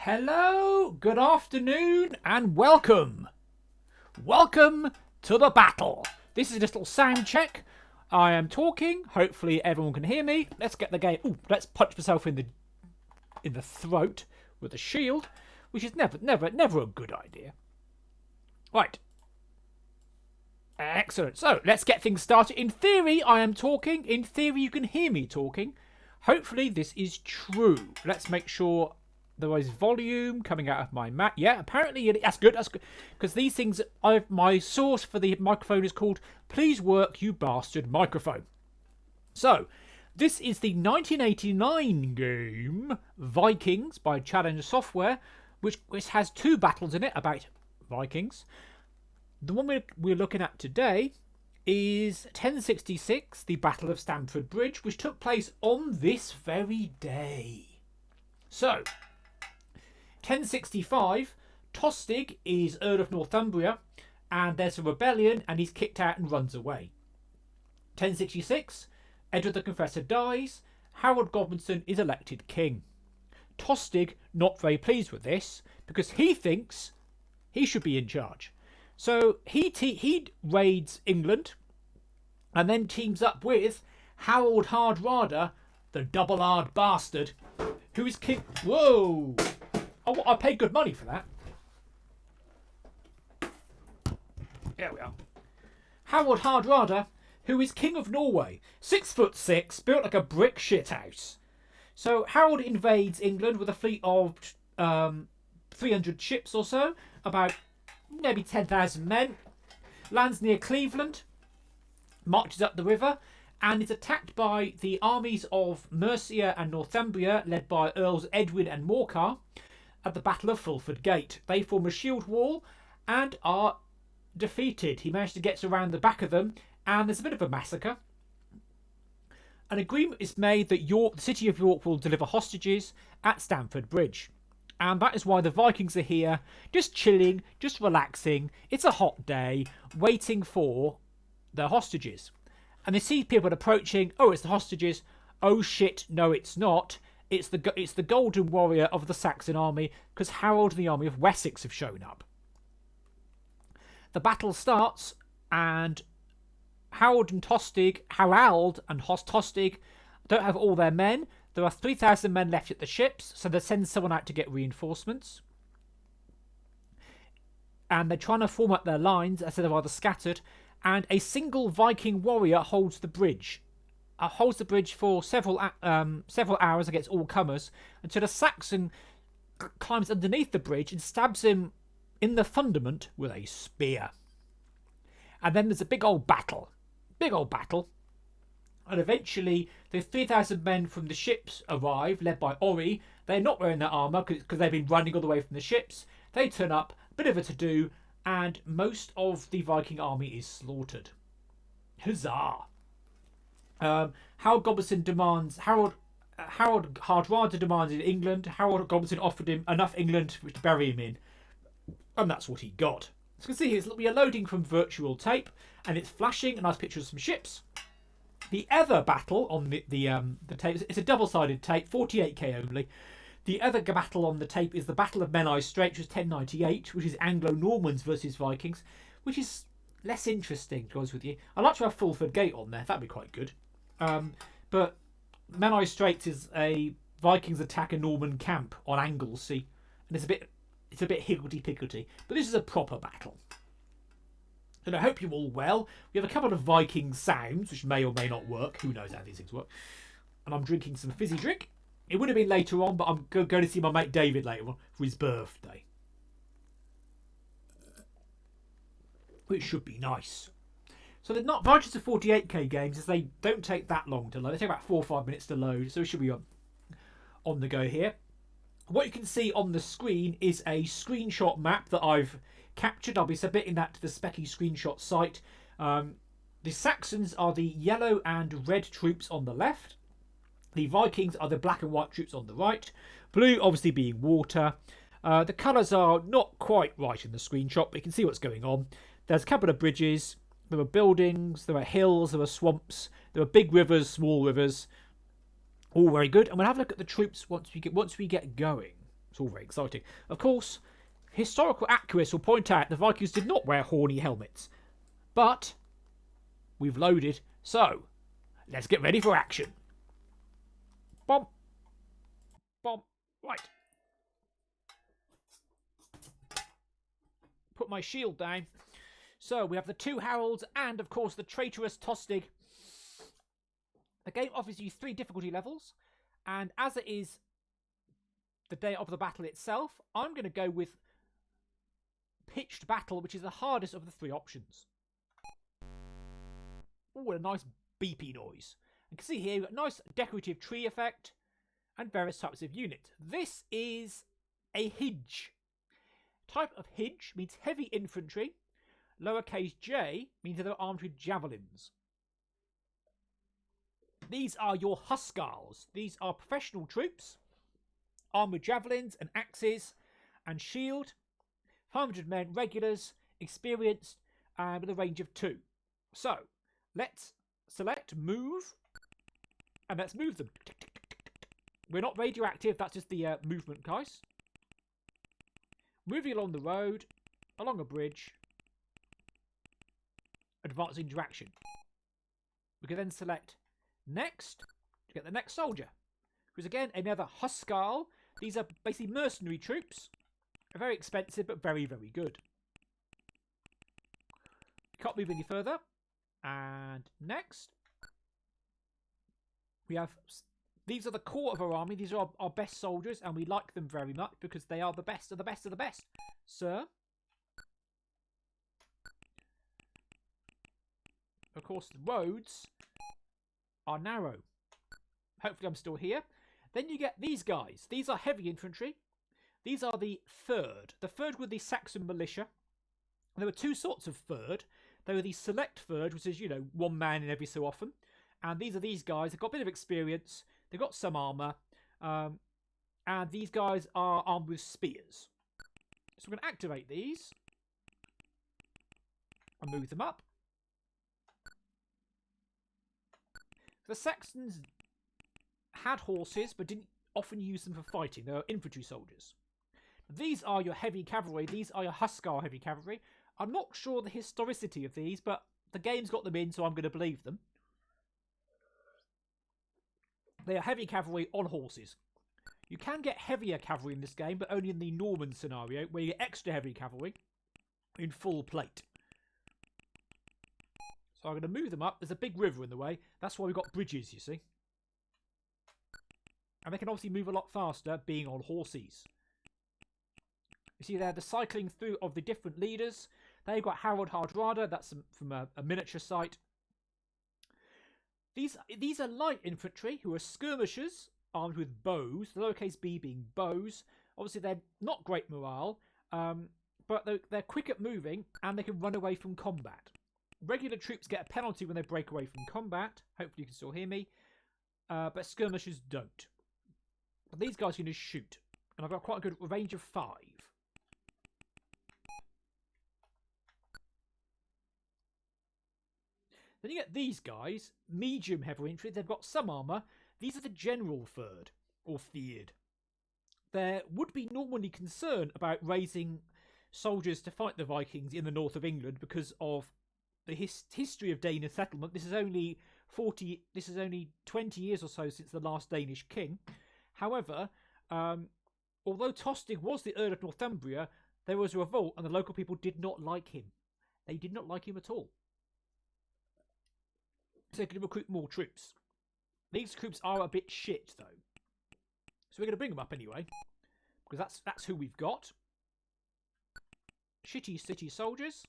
Hello, good afternoon, and welcome. Welcome to the battle. This is a little sound check. I am talking. Hopefully, everyone can hear me. Let's get the game. Ooh, let's punch myself in the throat with a shield, which is never a good idea. Right. Excellent. So let's get things started. In theory, I am talking. In theory, you can hear me talking. Hopefully, this is true. Let's make sure there is volume coming out of my Mac. Yeah, apparently that's good. That's good because these things. My source for the microphone is called "Please Work, You Bastard Microphone." So, this is the 1989 game Vikings by Challenge Software, which has two battles in it about Vikings. The one we're looking at today is 1066, the Battle of Stamford Bridge, which took place on this very day. So, 1065, Tostig is Earl of Northumbria, and there's a rebellion, and he's kicked out and runs away. 1066, Edward the Confessor dies, Harold Godwinson is elected king. Tostig not very pleased with this, because he thinks he should be in charge. So he raids England, and then teams up with Harold Hardrada, the double-hard bastard, who is king. Whoa! Oh, I paid good money for that. There we are. Harold Hardrada, who is king of Norway, 6'6", built like a brick shithouse. So Harold invades England with a fleet of 300 ships or so, about maybe 10,000 men, lands near Cleveland, marches up the river, and is attacked by the armies of Mercia and Northumbria, led by Earls Edwin and Morcar, at the Battle of Fulford Gate. They form a shield wall and are defeated. He managed to get around the back of them, and there's a bit of a massacre. An agreement is made that the city of York will deliver hostages at Stamford Bridge. And that is why the Vikings are here, just chilling, just relaxing. It's a hot day, waiting for their hostages. And they see people approaching. Oh, it's the hostages. Oh shit, no it's not. It's the Golden Warrior of the Saxon army, because Harold and the army of Wessex have shown up. The battle starts, and Harald and Tostig don't have all their men. There are 3,000 men left at the ships, so they send someone out to get reinforcements. And they're trying to form up their lines, as they're rather scattered. And a single Viking warrior holds the bridge. For several hours against all comers, until a Saxon climbs underneath the bridge and stabs him in the fundament with a spear. And then there's a big old battle. And eventually, the 3,000 men from the ships arrive, led by Ori. They're not wearing their armour because they've been running all the way from the ships. They turn up, bit of a to-do, and most of the Viking army is slaughtered. Huzzah! Harold Hardrada demanded England. Harold Godwinson offered him enough England to bury him in. And that's what he got. As you can see, we are loading from virtual tape, and it's flashing a nice picture of some ships. The other battle on the tape, it's a double-sided tape, 48k only. The other battle on the tape is the Battle of Menai Strait, which was 1098, which is Anglo-Normans versus Vikings, which is less interesting, to be honest with you. I'd like to have Fulford Gate on there, that'd be quite good. But Menai Strait is a Vikings attack a Norman camp on Anglesey, and it's a bit higgledy-piggledy, but this is a proper battle. And I hope you're all well. We have a couple of Viking sounds, which may or may not work. Who knows how these things work. And I'm drinking some fizzy drink. It would have been later on, but I'm going to see my mate David later on for his birthday. Which should be nice. So the advantage of 48k games is they don't take that long to load. They take about 4 or 5 minutes to load, so we should be on the go here. What you can see on the screen is a screenshot map that I've captured. I'll be submitting that to the Specky screenshot site. The Saxons are the yellow and red troops on the left. The Vikings are the black and white troops on the right. Blue obviously being water. The colours are not quite right in the screenshot, but you can see what's going on. There's a couple of bridges. There are buildings. There are hills. There are swamps. There are big rivers, small rivers. All very good. And we'll have a look at the troops once we get going. It's all very exciting. Of course, historical accuracy will point out the Vikings did not wear horny helmets. But we've loaded, so let's get ready for action. Bomb. Bomb. Right. Put my shield down. So we have the 2 Harolds and, of course, the traitorous Tostig. The game offers you 3 difficulty levels. And as it is the day of the battle itself, I'm going to go with pitched battle, which is the hardest of the 3 options. Oh, a nice beepy noise. You can see here, we've got a nice decorative tree effect and various types of unit. This is a Hidge. Type of Hidge means heavy infantry. Lowercase j means that they're armed with javelins. These are your Hussars. These are professional troops, armed with javelins and axes and shield. 500 men, regulars, experienced, and with a range of 2. So, let's select move, and let's move them. We're not radioactive, that's just the movement, guys. Moving along the road, along a bridge, advancing into action. We can then select next to get the next soldier, who's again another Hussar. These are basically mercenary troops. They're very expensive, but very, very good. Can't move any further. And next, we have, these are the core of our army. These are our best soldiers, and we like them very much because they are the best of the best of the best. Sir. Of course, the roads are narrow. Hopefully I'm still here. Then you get these guys. These are heavy infantry. These are the third. The third were the Saxon militia. There were 2 sorts of third. There were the select third, which is, 1 man in every so often. And these are these guys. They've got a bit of experience. They've got some armour. And these guys are armed with spears. So we're going to activate these. And move them up. The Saxons had horses, but didn't often use them for fighting. They were infantry soldiers. These are your heavy cavalry. These are your Hussar heavy cavalry. I'm not sure the historicity of these, but the game's got them in, so I'm going to believe them. They are heavy cavalry on horses. You can get heavier cavalry in this game, but only in the Norman scenario, where you get extra heavy cavalry in full plate. So I'm going to move them up. There's a big river in the way. That's why we've got bridges, you see. And they can obviously move a lot faster being on horses. You see there, the cycling through of the different leaders. They've got Harold Hardrada. That's from a miniature site. These are light infantry who are skirmishers armed with bows. The lowercase b being bows. Obviously, they're not great morale. But they're quick at moving and they can run away from combat. Regular troops get a penalty when they break away from combat. Hopefully you can still hear me. But skirmishers don't. But these guys can just shoot. And I've got quite a good range of 5. Then you get these guys, medium heavy infantry. They've got some armour. These are the general third, or third. There would be normally concern about raising soldiers to fight the Vikings in the north of England because of the history of Danish settlement. This is only 20 years or so since the last Danish king. However, although Tostig was the Earl of Northumbria, there was a revolt and the local people did not like him. They did not like him at all. So they could recruit more troops. These troops are a bit shit, though. So we're going to bring them up anyway. Because that's who we've got. Shitty city soldiers.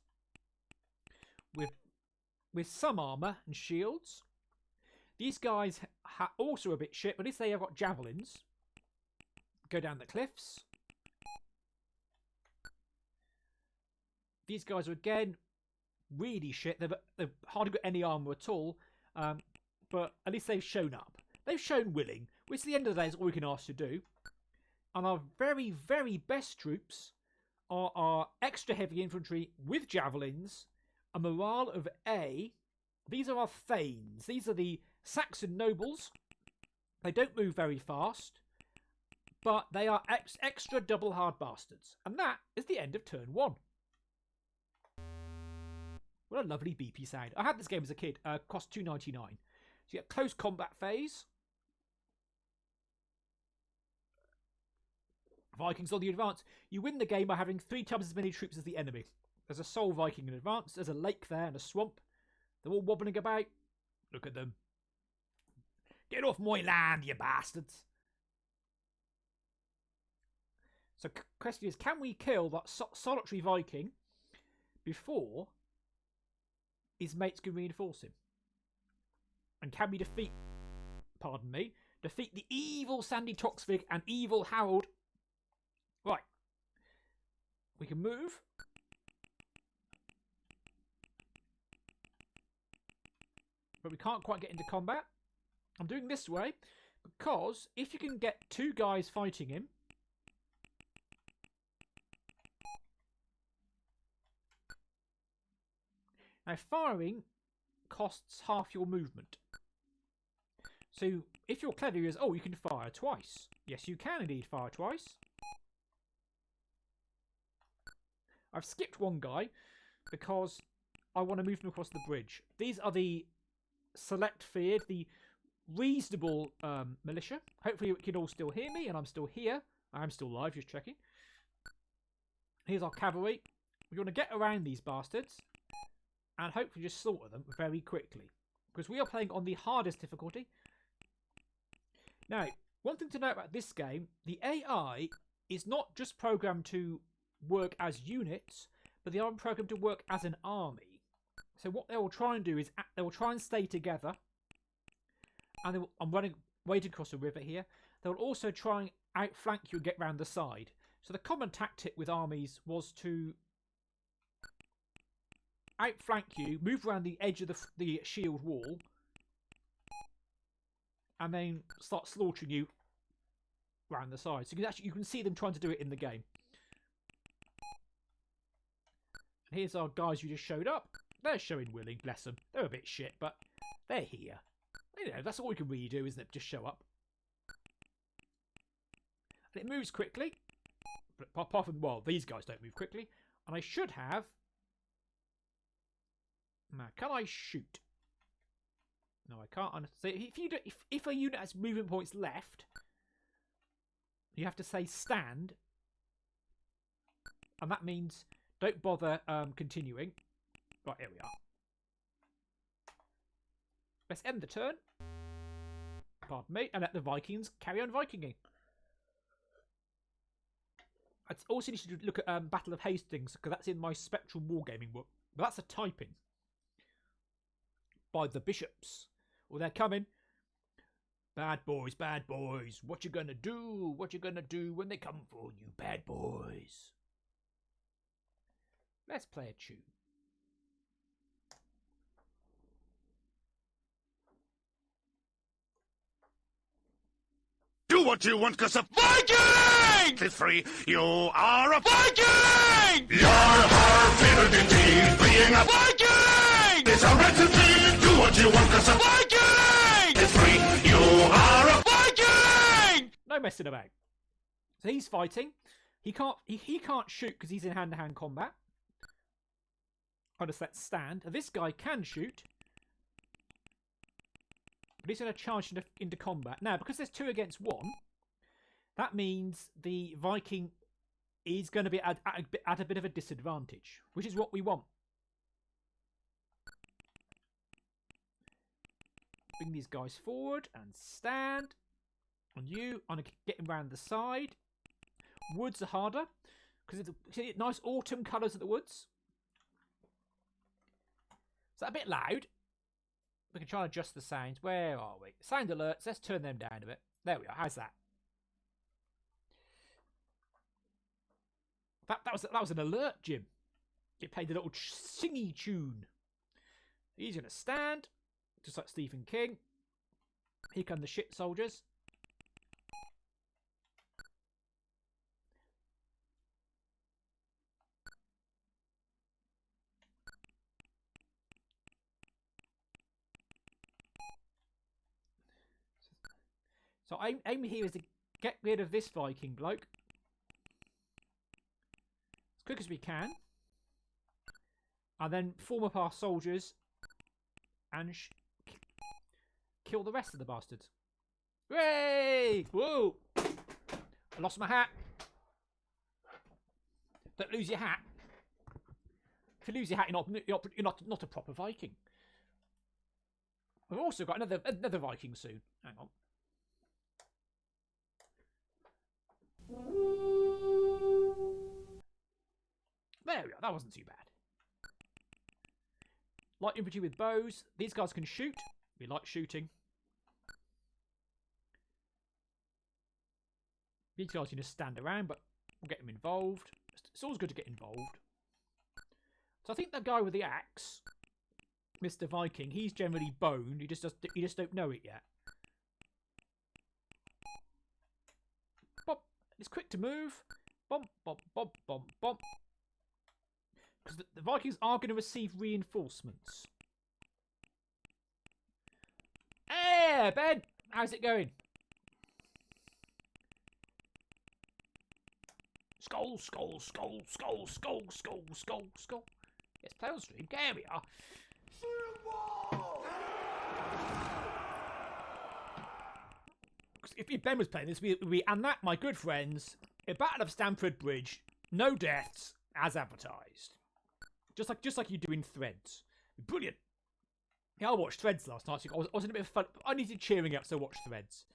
With some armour and shields. These guys are also a bit shit, but at least they have got javelins. Go down the cliffs. These guys are, again, really shit. They've hardly got any armour at all. But at least they've shown up. They've shown willing, which at the end of the day is all we can ask to do. And our very, very best troops are our extra heavy infantry with javelins, a morale of A. These are our thanes. These are the Saxon nobles. They don't move very fast, but they are extra double hard bastards. And that is the end of turn 1. What a lovely beepy sound. I had this game as a kid. Cost $2.99. So you get close combat phase. Vikings on the advance. You win the game by having 3 times as many troops as the enemy. There's a sole Viking in advance. There's a lake there and a swamp. They're all wobbling about. Look at them. Get off my land, you bastards. So question is, can we kill that solitary Viking before his mates can reinforce him? And can we defeat the evil Sandy Toksvig and evil Harold? Right. We can move. But we can't quite get into combat. I'm doing this way because if you can get 2 guys fighting him, now firing costs half your movement. So if you're clever, you can fire twice. Yes, you can indeed fire twice. I've skipped one guy because I want to move them across the bridge. These are the select feared, the reasonable militia. Hopefully you can all still hear me, and I'm still here. I'm still live, just checking. Here's our cavalry. We're going to get around these bastards and hopefully just slaughter them very quickly, because we are playing on the hardest difficulty. Now, one thing to note about this game, the AI is not just programmed to work as units, but they are programmed to work as an army. So what they will try and do is they will try and stay together. And I'm waiting across the river here. They will also try and outflank you and get round the side. So the common tactic with armies was to outflank you, move around the edge of the shield wall, and then start slaughtering you round the side. So you can see them trying to do it in the game. And here's our guys who just showed up. They're showing willing, bless them. They're a bit shit, but they're here. You know, that's all we can really do, isn't it? Just show up. And it moves quickly. But apart from, well, these guys don't move quickly. And I should have... Now, can I shoot? No, I can't. So if a unit has movement points left, you have to say stand. And that means don't bother continuing. Right, here we are. Let's end the turn. Pardon me. And let the Vikings carry on Vikinging. I also need to look at Battle of Hastings, because that's in my Spectral Wargaming book. But that's a typing. By the bishops. Well, they're coming. Bad boys, what you gonna do? What you gonna do when they come for you, bad boys? Let's play a tune. Do what you want, cause a Viking is free. You are a Viking! You're hard favored indeed. Being a Viking is a recipe. Do what you want, cause a Viking is free. You are a Viking! No messing about. So he's fighting. He can't shoot because he's in hand-to-hand combat. I'll just let stand. And this guy can shoot. But he's going to charge into combat. Now, because there's 2 against 1, that means the Viking is going to be at a bit of a disadvantage, which is what we want. Bring these guys forward and stand. On you, I'm going to get him around the side. Woods are harder, because it's nice autumn colours of the woods. Is that a bit loud? We can try and adjust the sounds. Where are we? Sound alerts. Let's turn them down a bit. There we are. How's that? That was an alert, Jim. It played a little singy tune. He's going to stand, just like Stephen King. Here come the shit soldiers. So aim here is to get rid of this Viking bloke as quick as we can. And then form up our soldiers and kill the rest of the bastards. Hooray! Whoa! I lost my hat. Don't lose your hat. If you lose your hat, you're not a proper Viking. We've also got another Viking soon. Hang on. There we are. That wasn't too bad. Light infantry with bows. These guys can shoot. We like shooting. These guys can just stand around, but we'll get them involved. It's always good to get involved. So I think the guy with the axe, Mr. Viking, he's generally boned. You just don't know it yet. Bop. It's quick to move. Bump, bump, bump, bump, bump. Because the Vikings are going to receive reinforcements. Hey, Ben! How's it going? Skull, skull, skull, skull, skull, skull, skull, skull. Yes, Pale Stream. There we are. If Ben was playing this, and that, my good friends, a Battle of Stamford Bridge, no deaths, as advertised. Just like you do in Threads. Brilliant. Yeah, I watched Threads last night. So I was in a bit of fun. I needed cheering up, so I watched Threads.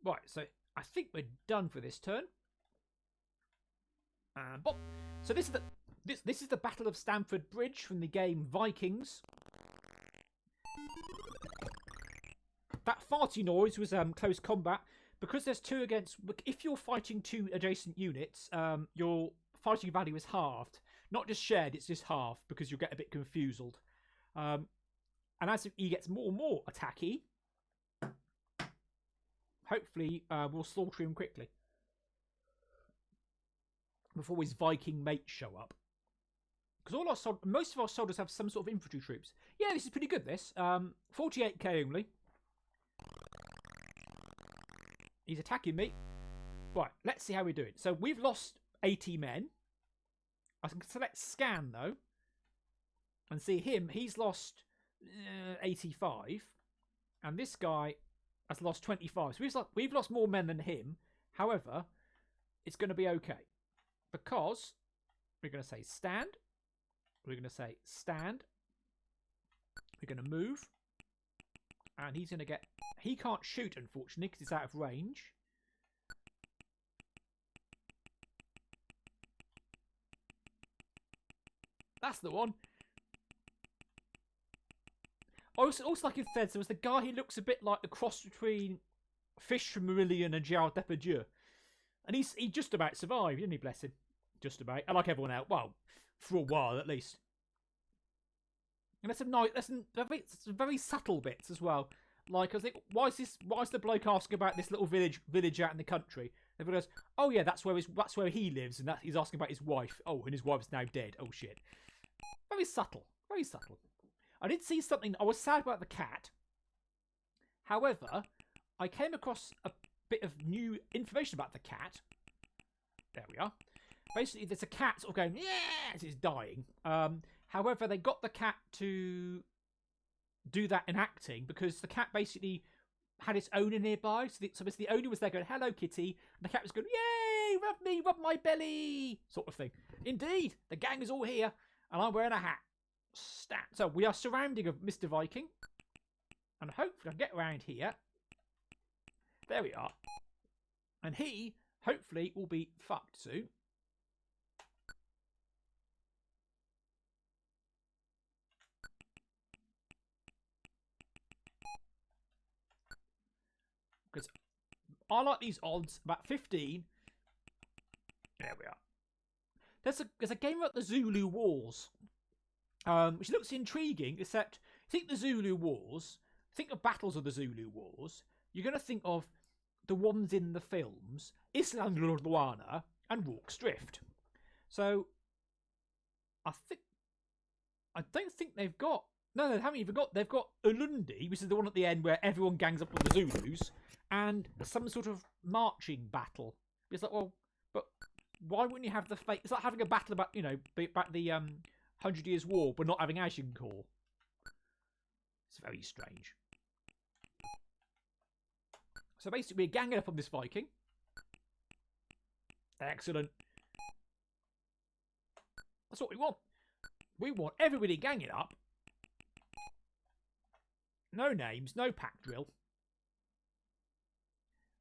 Right, so I think we're done for this turn. And bop. So this is the Battle of Stamford Bridge from the game Vikings. That farty noise was close combat. Because there's two against... If you're fighting two adjacent units, your fighting value is halved. Not just shared, it's just halved, because you'll get a bit confused. And as he gets more and more attacky, hopefully we'll slaughter him quickly. Before his Viking mates show up. Because most of our soldiers have some sort of infantry troops. Yeah, this is pretty good, this. 48k only. He's attacking me. Right, let's see how we're doing. So we've lost 80 men. I can select scan, though. And see him. He's lost 85. And this guy has lost 25. So we've lost more men than him. However, it's going to be okay. Because we're going to say stand. We're going to say stand. We're going to move. And he's going to get... He can't shoot, unfortunately, because he's out of range. That's the one. Also like in Threads, there was the guy who looks a bit like the cross between Fish from Marillion and Gerard Depardieu. And he just about survived, didn't he, bless him? Just about. I like everyone else. Well, for a while, at least. And there's some very subtle bits as well. Like, I think, why is the bloke asking about this little village out in the country? Everyone goes, oh yeah, that's where he lives, and he's asking about his wife. Oh, and his wife's now dead. Oh shit. Very subtle. Very subtle. I did see something. I was sad about the cat. However, I came across a bit of new information about the cat. There we are. Basically, there's a cat sort of going, yeah, as it's dying. However, they got the cat to do that in acting because the cat basically had its owner nearby. So the owner was there going, hello, kitty. And the cat was going, yay, rub me, rub my belly, sort of thing. Indeed, the gang is all here, and I'm wearing a hat. Stat. So we are surrounding Mr. Viking. And hopefully I can get around here. There we are. And he, hopefully, will be fucked soon. Because I like these odds, about 15. There we are. There's a game about the Zulu Wars, which looks intriguing, except think the Zulu Wars, think of battles of the Zulu Wars, you're going to think of the ones in the films, Island Luana and Rorke's Drift. So, I don't think they've got... No, they haven't even got... They've got Ulundi, which is the one at the end where everyone gangs up on the Zulus. and some sort of marching battle. It's like, well, but why wouldn't you have the fake? It's like having a battle about, about the 100 Years' War, but not having Agincourt. It's very strange. So basically, we're ganging up on this Viking. Excellent. That's what we want. We want everybody ganging up. No names, no pack drill.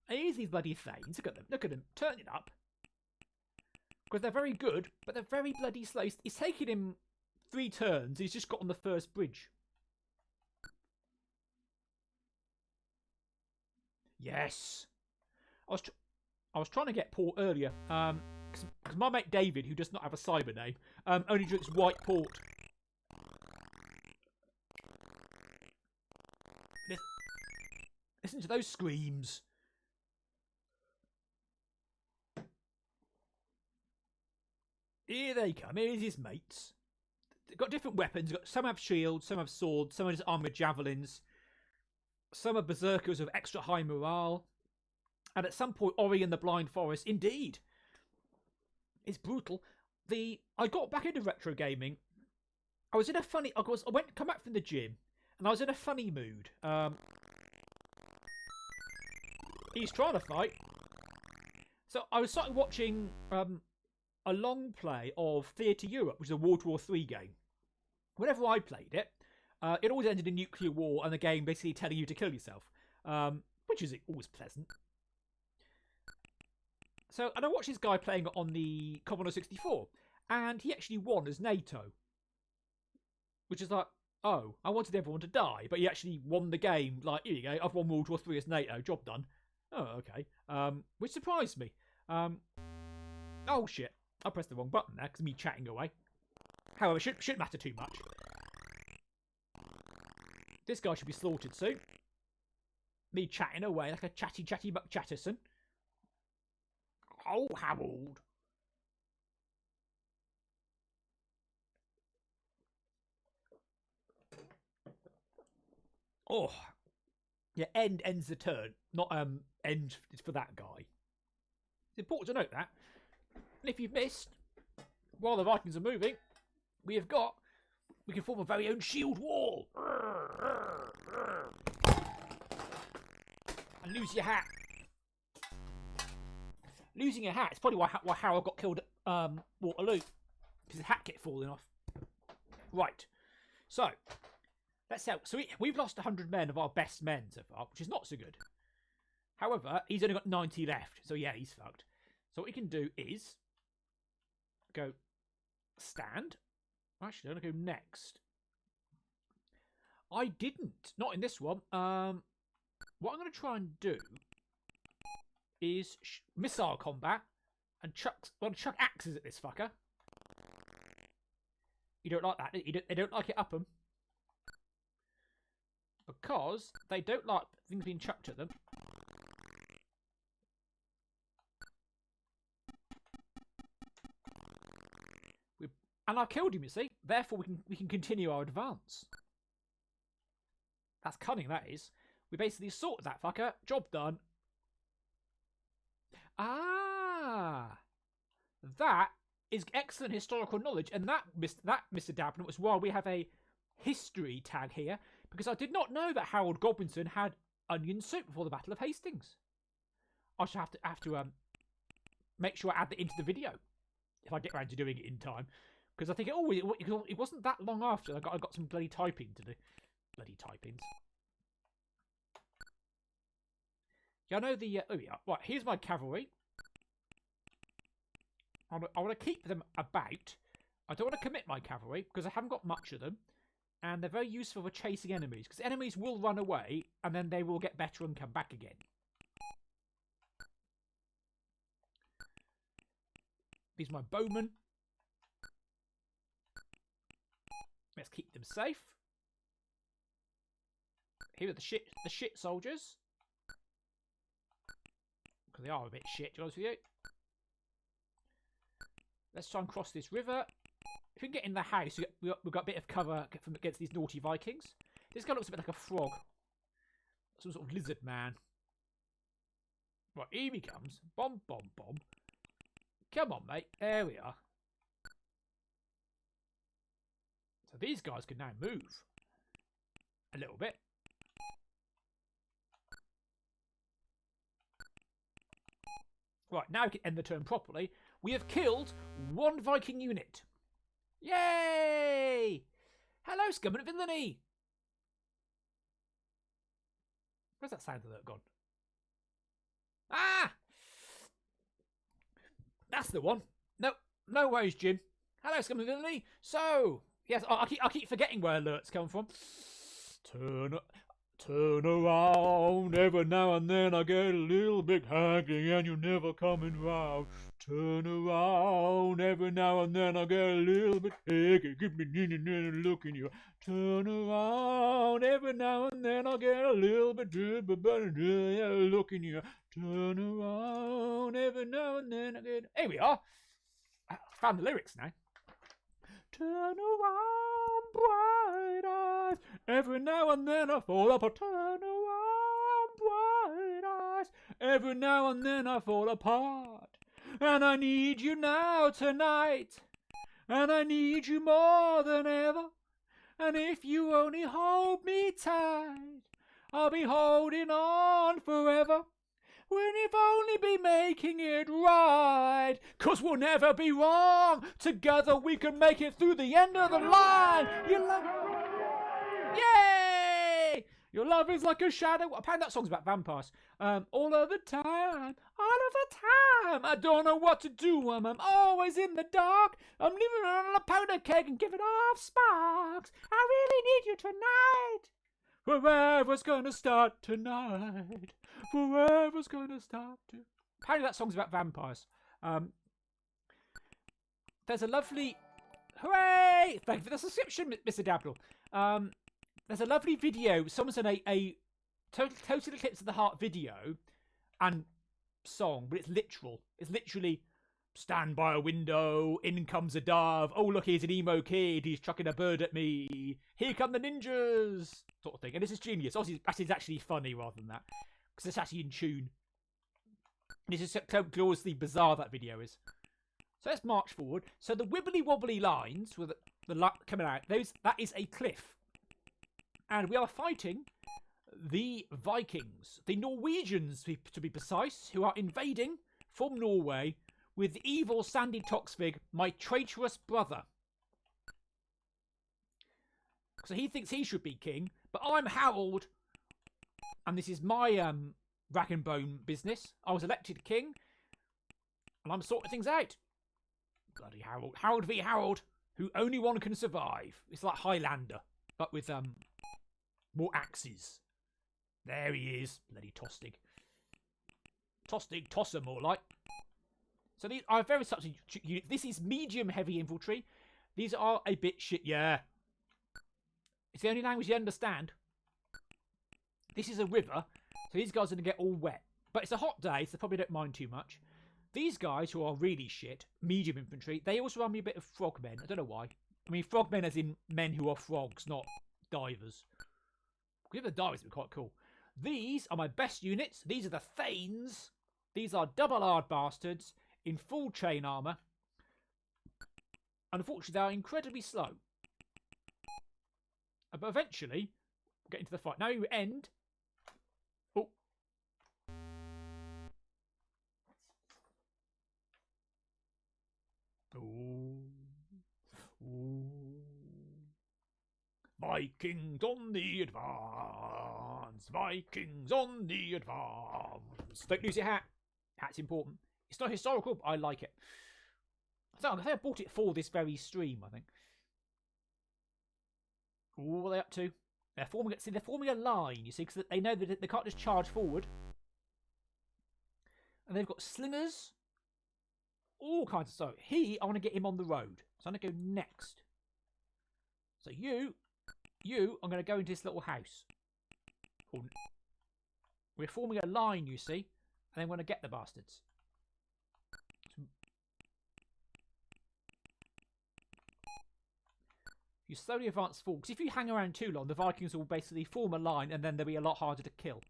And here's these bloody Thanes. Look at them, turning up. Because they're very good, but they're very bloody slow. It's taking him 3 turns. He's just got on the first bridge. Yes. I was trying to get port earlier. Because my mate David, who does not have a cyber name, only drinks white port. Listen to those screams. Here they come. Here's his mates. They've got different weapons. Some have shields, some have swords, some are just armoured javelins. Some are berserkers of extra high morale. And at some point, Ori and the Blind Forest, indeed. It's brutal. I got back into retro gaming. I was in a funny... I come back from the gym, and I was in a funny mood. He's trying to fight. So I was starting watching a long play of Theatre Europe, which is a World War III game. Whenever I played it, it always ended in nuclear war and the game basically telling you to kill yourself, which is always pleasant. So, and I watched this guy playing on the Commodore 64, and he actually won as NATO. Which is like, oh, I wanted everyone to die, but he actually won the game. Like, here you go, I've won World War III as NATO, job done. Oh, okay. Which surprised me. Oh, shit. I pressed the wrong button there, because of me chatting away. However, it shouldn't matter too much. This guy should be slaughtered soon. Me chatting away like a chatty McChatterson. Oh, Harold. Oh. Yeah, ends the turn. Not end for that guy. It's important to note that. And if you've missed, while the Vikings are moving, we can form a very own shield wall. And lose your hat. Losing your hat is probably why Harold got killed at Waterloo. Because his hat kept falling off. Right. So, let's help. So we've lost 100 men of our best men so far, which is not so good. However, he's only got 90 left. So yeah, he's fucked. So what we can do is go stand. Actually, I'm going to go next. I didn't. Not in this one. What I'm going to try and do is missile combat and chuck axes at this fucker. You don't like that. They don't like it up them. Because they don't like things being chucked at them. And I killed him, you see. Therefore, we can continue our advance. That's cunning, that is. We basically sorted that fucker. Job done. Ah! That is excellent historical knowledge. And that, Mr. Dabnett, was why we have a history tag here. Because I did not know that Harold Godwinson had onion soup before the Battle of Hastings. I shall have to make sure I add that into the video. If I get around to doing it in time. Because I think it wasn't that long after I got some bloody typing to do. Bloody typings. Yeah, I know the... oh, yeah. Right, here's my cavalry. I want to keep them about. I don't want to commit my cavalry, because I haven't got much of them. And they're very useful for chasing enemies. Because enemies will run away, and then they will get better and come back again. These are my bowmen. Let's keep them safe. Here are the shit soldiers. Because they are a bit shit, to be honest with you. Let's try and cross this river. If we can get in the house, we've got a bit of cover from against these naughty Vikings. This guy looks a bit like a frog. Some sort of lizard man. Right, here he comes. Bomb, bomb, bomb. Come on, mate. There we are. So these guys can now move. A little bit. Right, now we can end the turn properly. We have killed 1 Viking unit. Yay! Hello, scum and villainy. Where's that sound alert gone? Ah! That's the one. No worries, Jim. Hello, scum and villainy. So, yes, I keep forgetting where alerts come from. Turn around, every now and then I get a little bit hungry and you're never coming round. Turn around, every now and then I get a little bit hungry, give me look in you. Turn around, every now and then I get a little bit look in you. Turn around, every now and then I get... Here we are. I found the lyrics now. Turn around, bright eyes. Every now and then I fall apart. Turn around, bright eyes. Every now and then I fall apart. And I need you now tonight. And I need you more than ever. And if you only hold me tight, I'll be holding on forever. When if only be making it right. 'Cause we'll never be wrong. Together we can make it through the end of the line. Yay! Your love is like a shadow. Apparently that song's about vampires. All of the time. I don't know what to do. I'm always in the dark. I'm living on a powder keg and giving off sparks. I really need you tonight. Forever's gonna start tonight. Forever's gonna start to... Apparently that song's about vampires. There's a lovely... Hooray! Thank you for the subscription, Mr. Dabnell. There's a lovely video. Someone's done a Total Eclipse of the Heart video and song, but it's literal. It's literally... Stand by a window, in comes a dove. Oh, look, here's an emo kid. He's chucking a bird at me. Here come the ninjas. Sort of thing. And this is genius. Obviously, it's actually funny rather than that. Because it's actually in tune. And it's just so gloriously bizarre, that video is. So let's march forward. So the wibbly wobbly lines with the light coming out, that is a cliff. And we are fighting the Vikings. The Norwegians, to be precise, who are invading from Norway with evil Sandy Toksvig, my traitorous brother. So he thinks he should be king, but I'm Harold, and this is my rack and bone business. I was elected king, and I'm sorting things out. Bloody Harold. Harold v. Harold, who only one can survive. It's like Highlander, but with more axes. There he is, bloody Tostig. Tostig, tosser more like. So these are very such units. This is medium heavy infantry. These are a bit shit. Yeah. It's the only language you understand. This is a river. So these guys are going to get all wet. But it's a hot day, so they probably don't mind too much. These guys who are really shit, medium infantry, they also remind me a bit of frogmen. I don't know why. I mean, frogmen as in men who are frogs, not divers. If the divers would be quite cool. These are my best units. These are the Thanes. These are double-hard bastards in full chain armour. Unfortunately, they are incredibly slow. But eventually, we'll get into the fight. Now you end. Oh. Ooh. Ooh. Vikings on the advance. Vikings on the advance. Don't lose your hat. Hat's important. It's not historical, but I like it. I think I bought it for this very stream, I think. Ooh, what are they up to? They're forming a line, you see, because they know that they can't just charge forward. And they've got slingers. All kinds of stuff. I want to get him on the road. So I'm going to go next. So I'm going to go into this little house. We're forming a line, you see. And then we're going to get the bastards. You slowly advance forward. Because if you hang around too long, the Vikings will basically form a line and then they'll be a lot harder to kill.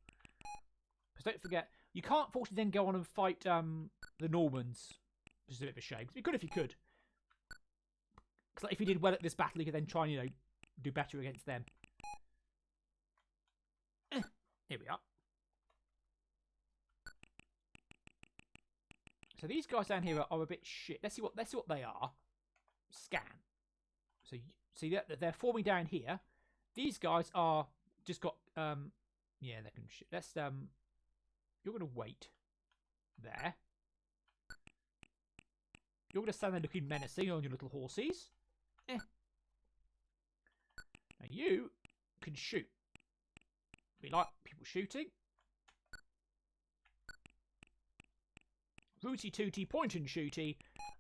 Because don't forget, You can't fortunately then go on and fight the Normans, which is a bit of a shame. It'd be good if you could. Because if you did well at this battle, you could then try and, you know, do better against them. Here we are. So these guys down here are a bit shit. Let's see what they are. Scan. So see that they're forming down here. These guys are just got yeah, they can shit. Let's you're gonna wait there. You're gonna stand there looking menacing on your little horses. Now you can shoot. We like people shooting. Rooty tooty, point and shooty.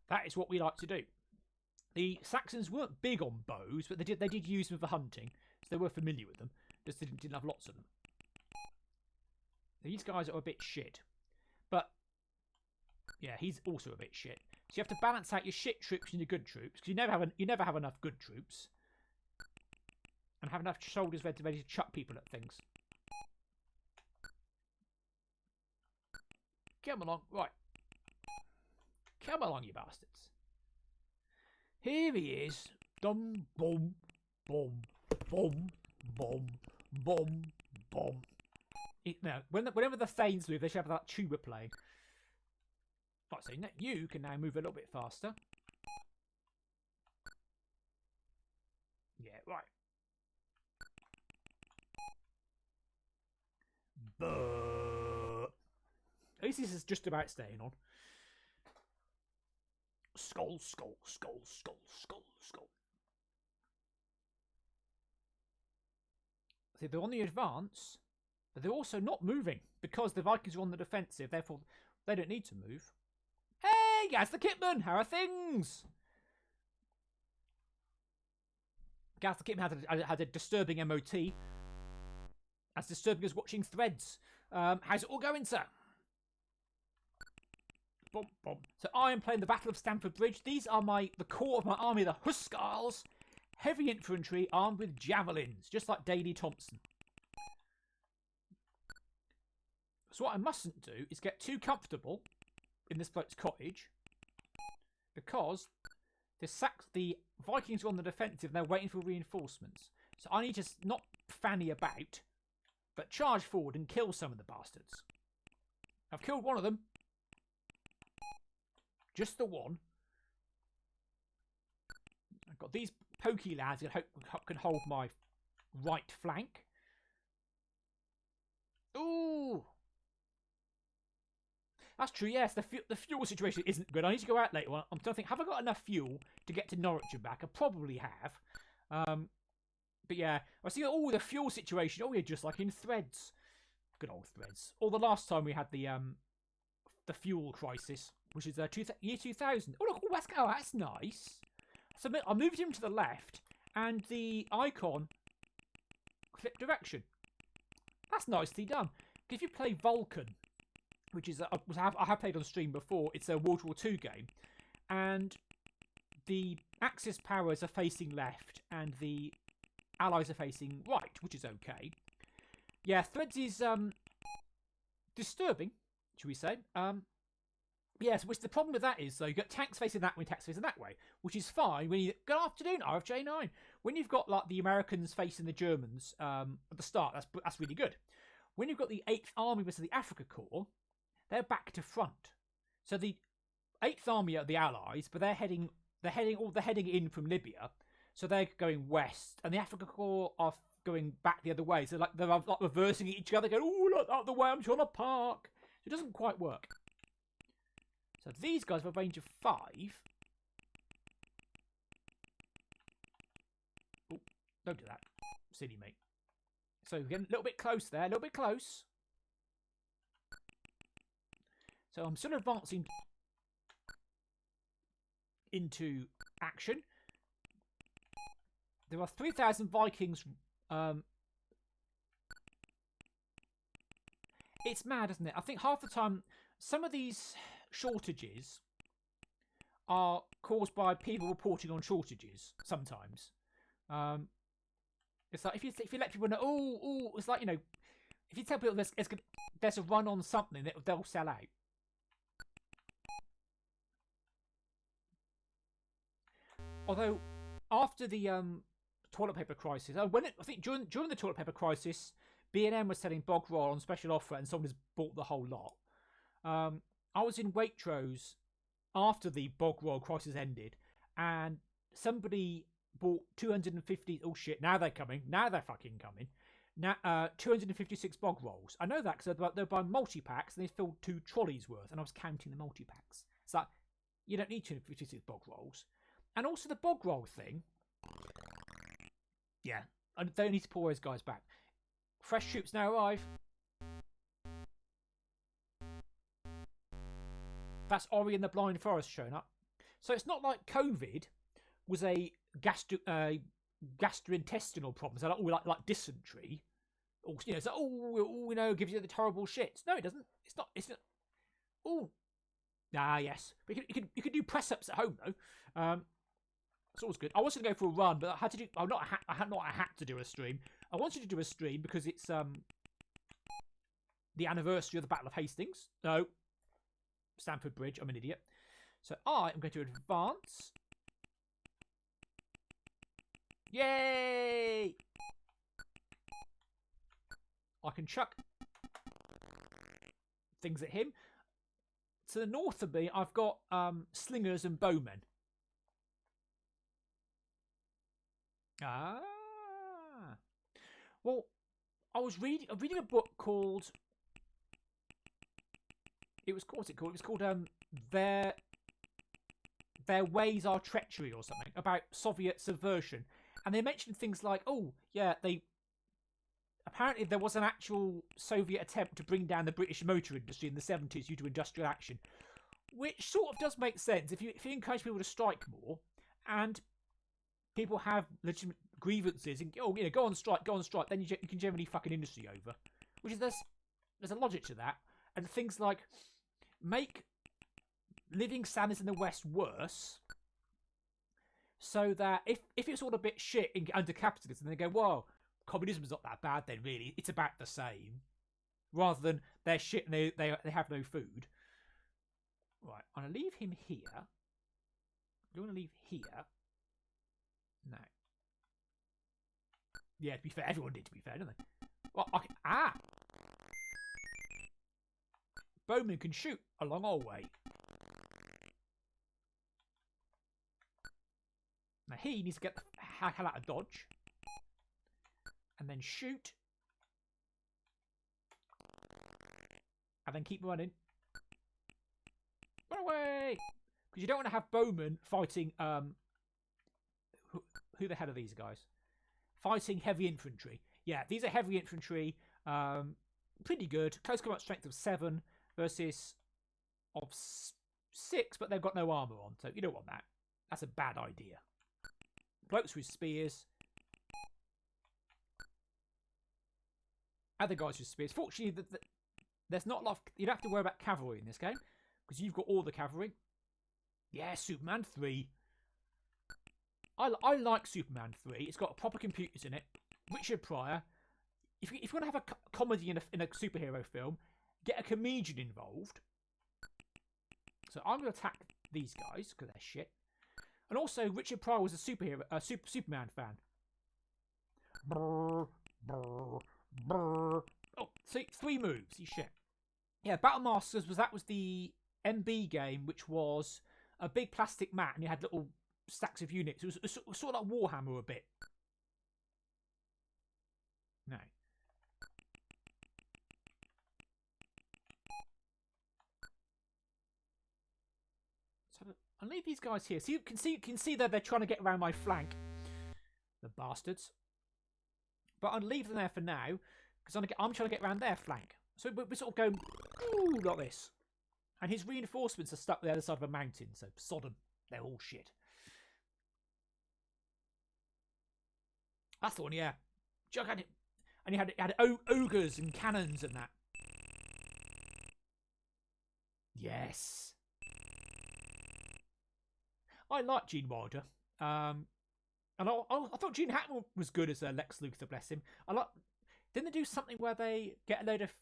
That is what we like to do. The Saxons weren't big on bows, but they did use them for hunting, so they were familiar with them. Just didn't have lots of them. These guys are a bit shit, but yeah, he's also a bit shit. So you have to balance out your shit troops and your good troops, because you never have enough good troops, and have enough soldiers ready to chuck people at things. Come along, right. Come along, you bastards. Here he is. Dum, boom, boom, boom, boom, boom, boom. Now, whenever the Thanes move, they should have that tuba playing. Right, so you can now move a little bit faster. Yeah, right. But at least this is just about staying on. Skull, skull, skull, skull, skull, skull. See, they're on the advance, but they're also not moving because the Vikings are on the defensive. Therefore, they don't need to move. Hey, Gaz the Kitman, how are things? Gaz the Kitman had a disturbing MOT. As disturbing as watching Threads. How's it all going, sir? Boom, boom. So I am playing the Battle of Stamford Bridge. These are the core of my army, the Hussars. Heavy infantry armed with javelins, just like Daley Thompson. So what I mustn't do is get too comfortable in this bloke's cottage, because the Vikings are on the defensive and they're waiting for reinforcements. So I need to not fanny about, but charge forward and kill some of the bastards. I've killed one of them. Just the one. I've got these pokey lads that can hold my right flank. Ooh! That's true, yes. The fuel situation isn't good. I need to go out later. I'm trying to think, have I got enough fuel to get to Norwich and back? I probably have. But yeah, I was thinking, oh, the fuel situation. Oh, yeah, just like in Threads. Good old Threads. Or the last time we had the fuel crisis, which is year 2000. Oh, look, that's nice. So I moved him to the left, and the icon flipped direction. That's nicely done. If you play Vulcan, which is I have played on stream before, it's a World War II game, and the Axis powers are facing left, and the Allies are facing right, which is okay. Yeah, Threads is disturbing, should we say? Yes, which the problem with that is, though, you got tanks facing that way, tanks facing that way, which is fine when you... Good afternoon, RFJ9. When you've got, like, the Americans facing the Germans at the start, that's really good. When you've got the 8th Army versus the Africa Corps, they're back to front. So the 8th Army are the Allies, but they're heading in from Libya, so they're going west, and the Africa Corps are going back the other way. So, like, they're like reversing each other, going, oh, look, out the way, I'm trying to park. So it doesn't quite work. So these guys have a range of 5. Oh, don't do that. Silly me. So we're getting a little bit close there, a little bit close. So I'm still advancing into action. There are 3,000 Vikings. It's mad, isn't it? I think half the time, some of these shortages are caused by people reporting on shortages. Sometimes, it's like if you let people know, it's like, you know, If you tell people there's a run on something, they'll sell out. Although, after the toilet paper crisis, I think during the toilet paper crisis, B&M was selling bog roll on special offer, and someone has bought the whole lot. I was in Waitrose after the bog roll crisis ended, and somebody bought 250. Oh shit! Now they're coming. Now they're fucking coming. Now 256 bog rolls. I know that because they're buying multi packs, and they filled 2 trolleys worth, and I was counting the multi packs. It's like you don't need 256 bog rolls, and also the bog roll thing. Yeah, I don't need to pull those guys back. Fresh troops now arrive. That's Ori and the Blind Forest showing up. So it's not like COVID was a gastrointestinal problem. So like dysentery. Or, it's like, gives you the terrible shits. No, it doesn't. It's not. Oh. Yes. But you could do press-ups at home, though. It's always good. I was going to go for a run, but I had to do... I had to do a stream. I wanted to do a stream because it's the anniversary of the Battle of Hastings. No. Stamford Bridge. I'm an idiot. So I am going to advance. Yay! I can chuck things at him. To the north of me, I've got slingers and bowmen. Well, I'm reading a book called... What's it called? It was called Their Ways Are Treachery or something, about Soviet subversion. And they mentioned things like, apparently there was an actual Soviet attempt to bring down the British motor industry in the 70s due to industrial action, which sort of does make sense if you encourage people to strike more, and people have legitimate grievances and go on strike, then you can generally fuck an industry over. Which is there's a logic to that, and things like make living standards in the West worse, so that if it's all a bit shit under capitalism, they go, well, communism's not that bad then, really. It's about the same, rather than they're shit and they have no food. Right, I'm gonna leave him here. I'm gonna leave here. No. Yeah, to be fair, everyone did, to be fair, don't they? Well, Bowman can shoot a long old way. Now he needs to get the hell out of dodge. And then shoot. And then keep running. Run away! Because you don't want to have Bowman fighting... Who the hell are these guys? Fighting heavy infantry. Yeah, these are heavy infantry. Pretty good. Close combat strength of 7 versus of 6, but they've got no armour on, so you don't want that. That's a bad idea. Blokes with spears. Other guys with spears. Fortunately, there's not a lot of... You don't have to worry about cavalry in this game, because you've got all the cavalry. Yeah, Superman 3. I like Superman 3. It's got proper computers in it. Richard Pryor. If you want to have a comedy in a superhero film, get a comedian involved. So I'm going to attack these guys because they're shit. And also, Richard Pryor was a Superman fan. Brr, brr, brr. Oh, see, 3 moves. He's shit. Yeah, Battle Masters was the MB game, which was a big plastic mat, and you had little stacks of units. It was sort of like Warhammer a bit. No. So I'll leave these guys here. So you can see that they're trying to get around my flank. The bastards. But I'll leave them there for now, because I'm trying to get around their flank. So we're sort of going ooh, like this. And his reinforcements are stuck the other side of a mountain, so Sodom. They're all shit. That's the one, yeah. And you had ogres and cannons and that. Yes. I like Gene Wilder. And I thought Gene Hackman was good as Lex Luthor, bless him. Didn't they do something where they get a load of...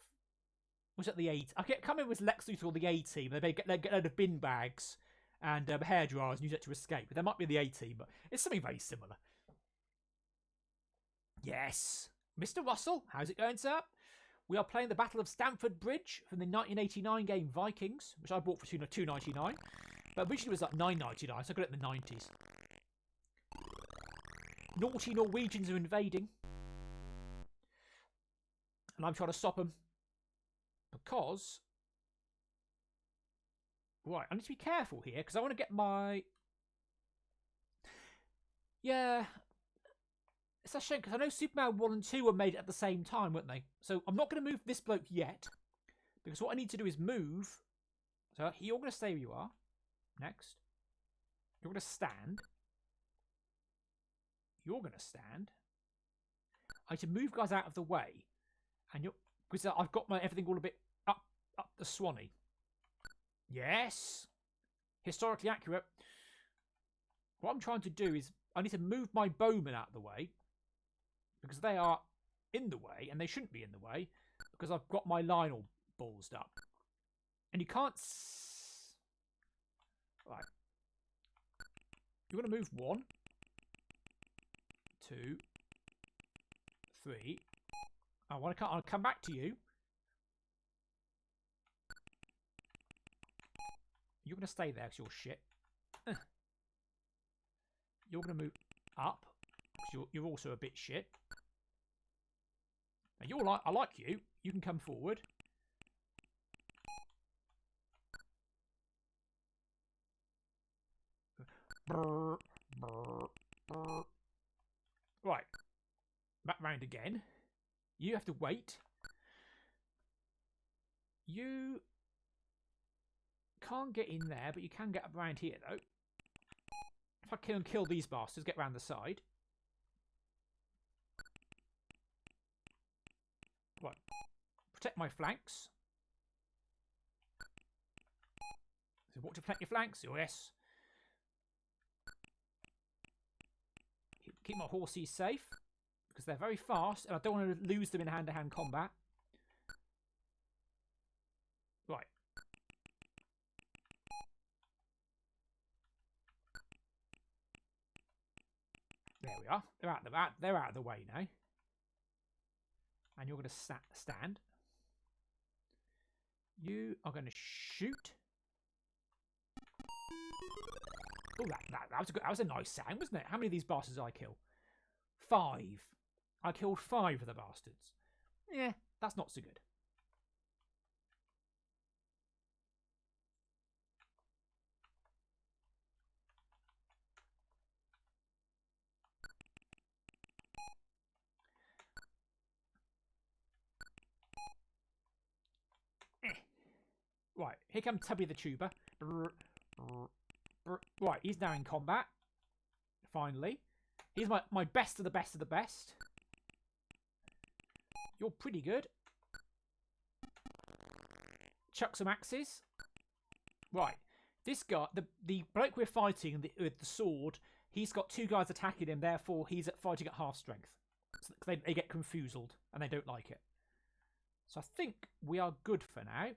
Was it the A? I can't remember if it was Lex Luthor or the A team. They get a load of bin bags and hair dryers and use it to escape. But there might be the A team, but it's something very similar. Yes, Mr. Russell, how's it going, sir? We are playing the Battle of Stamford Bridge from the 1989 game Vikings, which I bought for $2.99, but originally it was like $9.99, so I got it in the 90s. Naughty Norwegians are invading, and I'm trying to stop them because, right, I need to be careful here because I want to get my, yeah. It's a shame because I know Superman 1 and 2 were made at the same time, weren't they? So I'm not going to move this bloke yet because what I need to do is move. So you're going to stay where you are. Next. You're going to stand. You're going to stand. I need to move guys out of the way. And you're... Because I've got my everything all a bit up the Swanee. Yes. Historically accurate. What I'm trying to do is I need to move my bowmen out of the way. Because they are in the way, and they shouldn't be in the way, because I've got my line all ballsed up. And you can't... Right. You're going to move 1, 2, 3. I'll come back to you. You're going to stay there because you're shit. You're going to move up because you're also a bit shit. Now I like you. You can come forward. Right. Back round again. You have to wait. You can't get in there, but you can get up around here, though. If I can kill these bastards, get round the side. Right. Protect my flanks. So what to protect your flanks? Yes. Keep my horses safe. Because they're very fast, and I don't want to lose them in hand-to-hand combat. Right. There we are. They're out of the way now. And you're going to stand. You are going to shoot. Oh, that was a nice sound, wasn't it? How many of these bastards did I kill? 5. I killed 5 of the bastards. Yeah, that's not so good. Right, here comes Tubby the Tuber. Right, he's now in combat. Finally. He's my best of the best of the best. You're pretty good. Chuck some axes. Right. This guy, the bloke we're fighting with the sword, he's got 2 guys attacking him, therefore he's fighting at half strength. So they get confused and they don't like it. So I think we are good for now.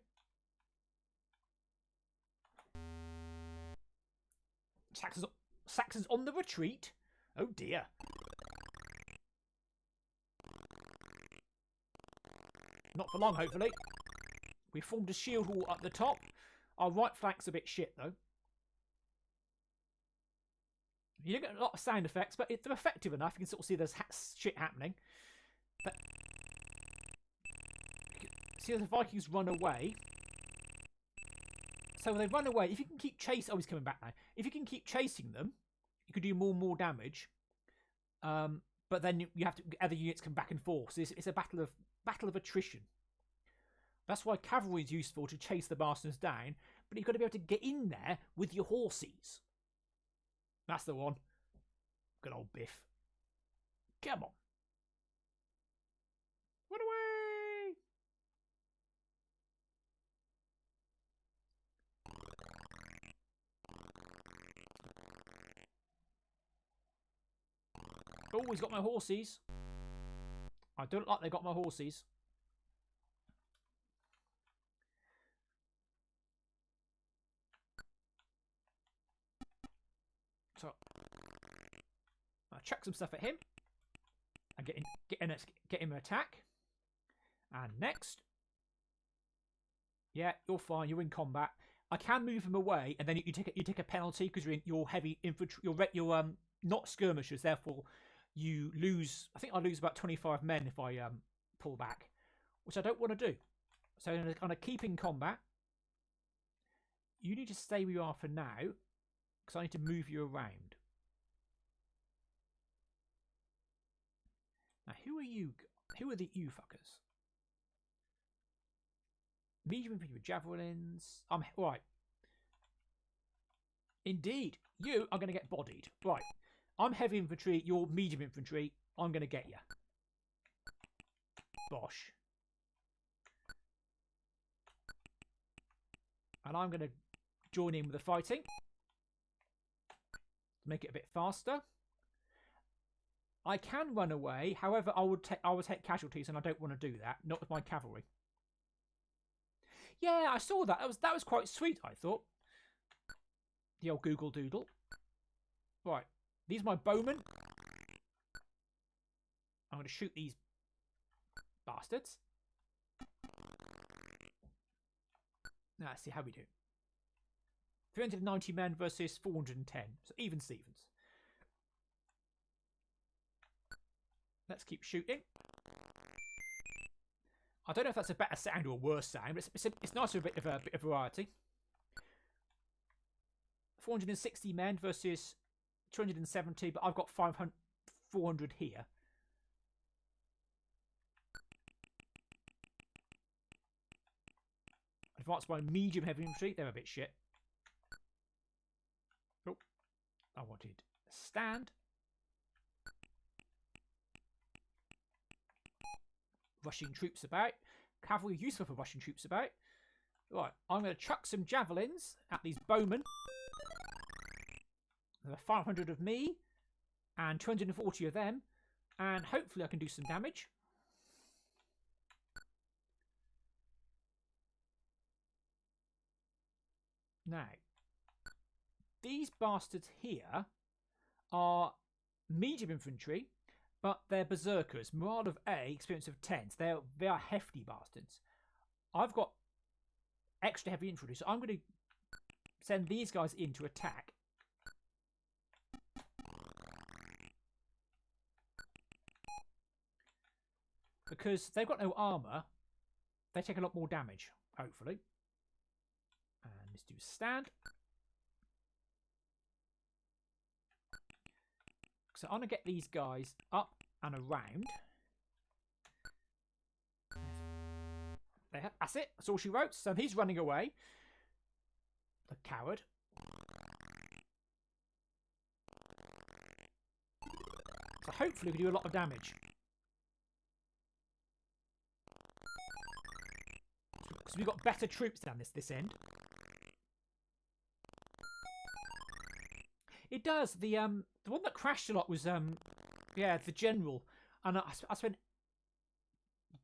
Saxons on the retreat. Oh dear. Not for long, hopefully. We formed a shield wall up the top. Our right flank's a bit shit, though. You don't get a lot of sound effects, but they're effective enough. You can sort of see there's shit happening. But see, the Vikings run away. So when they run away, if you can keep chasing... Oh, he's coming back now. If you can keep chasing them, you can do more and more damage. But then you have to... Other units come back and forth. So it's a battle of attrition. That's why cavalry is useful to chase the bastards down. But you've got to be able to get in there with your horses. That's the one. Good old Biff. Come on. Run away! Oh, he's got my horses. I don't like they got my horses. So I'll chuck some stuff at him and get him an attack. And next, yeah, you're fine. You're in combat. I can move him away, and then you take a penalty because you're heavy infantry. You're not skirmishers. Therefore, you lose. I think I lose about 25 men if I pull back, which I don't want to do. So I'm going to keep in combat. You need to stay where you are for now, because I need to move you around. Now, who are you? Who are you fuckers? Medium infantry with javelins. Right. Indeed, you are going to get bodied. Right. I'm heavy infantry. You're medium infantry. I'm going to get you. Bosh. And I'm going to join in with the fighting to make it a bit faster. I can run away. However, I would take casualties, and I don't want to do that. Not with my cavalry. Yeah, I saw that. That was quite sweet, I thought. The old Google Doodle. Right. These are my bowmen. I'm going to shoot these bastards. Now, let's see how we do. 390 men versus 410. So even Stevens. Let's keep shooting. I don't know if that's a better sound or a worse sound, but it's nice with a bit of variety. 460 men versus 270, but I've got 400 here. Advanced by medium heavy infantry. They're a bit shit. Oh, I wanted stand. Russian troops about. Cavalry useful for Russian troops about. Right, I'm going to chuck some javelins at these bowmen. There are 500 of me and 240 of them, and hopefully I can do some damage. Now, these bastards here are medium infantry, but they're berserkers. Morale of A, experience of 10. So they are hefty bastards. I've got extra heavy infantry, so I'm going to send these guys in to attack. Because they've got no armour, they take a lot more damage, hopefully. And let's do stand. So I'm going to get these guys up and around. There, that's it. That's all she wrote. So he's running away. The coward. So hopefully we do a lot of damage. So we've got better troops down this end. It does. The one that crashed a lot was yeah, the general, and I spent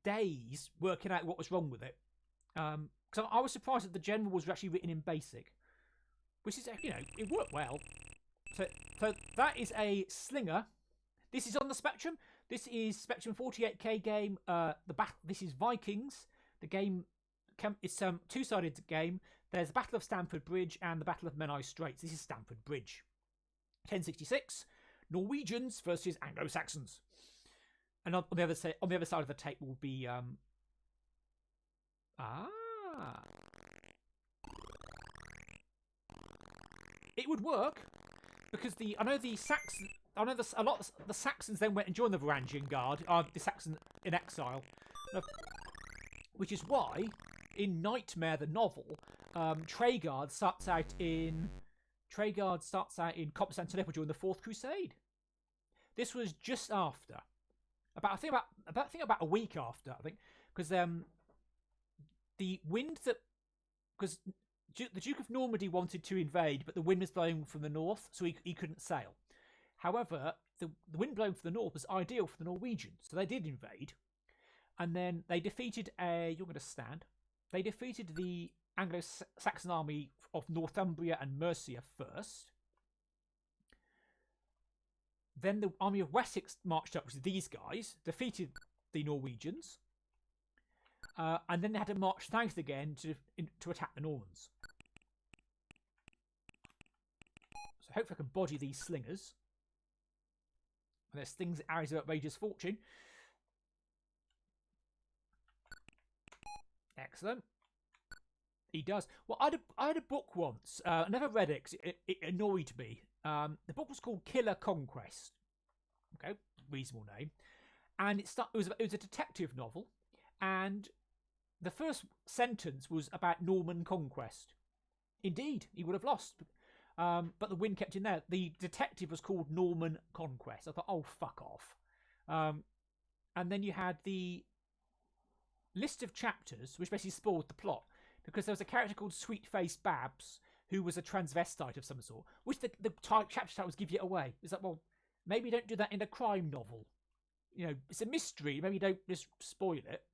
days working out what was wrong with it. Because I was surprised that the general was actually written in BASIC, which is, you know, it worked well. So that is a slinger. This is on the Spectrum. This is Spectrum 48K game. This is Vikings. The game. It's a two-sided game. There's the Battle of Stamford Bridge and the Battle of Menai Straits. This is Stamford Bridge. 1066. Norwegians versus Anglo-Saxons. And on the other side of the tape will be it would work because a lot of the Saxons then went and joined the Varangian Guard, the Saxons in exile, which is why in Nightmare the novel, Treguard starts out in Constantinople during the Fourth Crusade. This was just after, about a week after, I think, because the wind because the Duke of Normandy wanted to invade, but the wind was blowing from the north, so he couldn't sail. However, the wind blowing from the north was ideal for the Norwegians, so they did invade. And then they defeated you're going to stand. They defeated the Anglo-Saxon army of Northumbria and Mercia first. Then the army of Wessex marched up, which is these guys, defeated the Norwegians. And then they had to march south again to attack the Normans. So hopefully I can body these slingers. And there's things, arrows of outrageous fortune. Excellent. He does. Well, I had a book once. I never read it 'cause it annoyed me. The book was called Killer Conquest. Okay, reasonable name. And it was a detective novel. And the first sentence was about Norman conquest. Indeed, he would have lost. But the wind kept him there. The detective was called Norman Conquest. I thought, oh, fuck off. And then you had the list of chapters, which basically spoiled the plot. Because there was a character called Sweet-Faced Babs, who was a transvestite of some sort. Which the chapter titles give you away. It's like, well, maybe don't do that in a crime novel. You know, it's a mystery. Maybe don't just spoil it.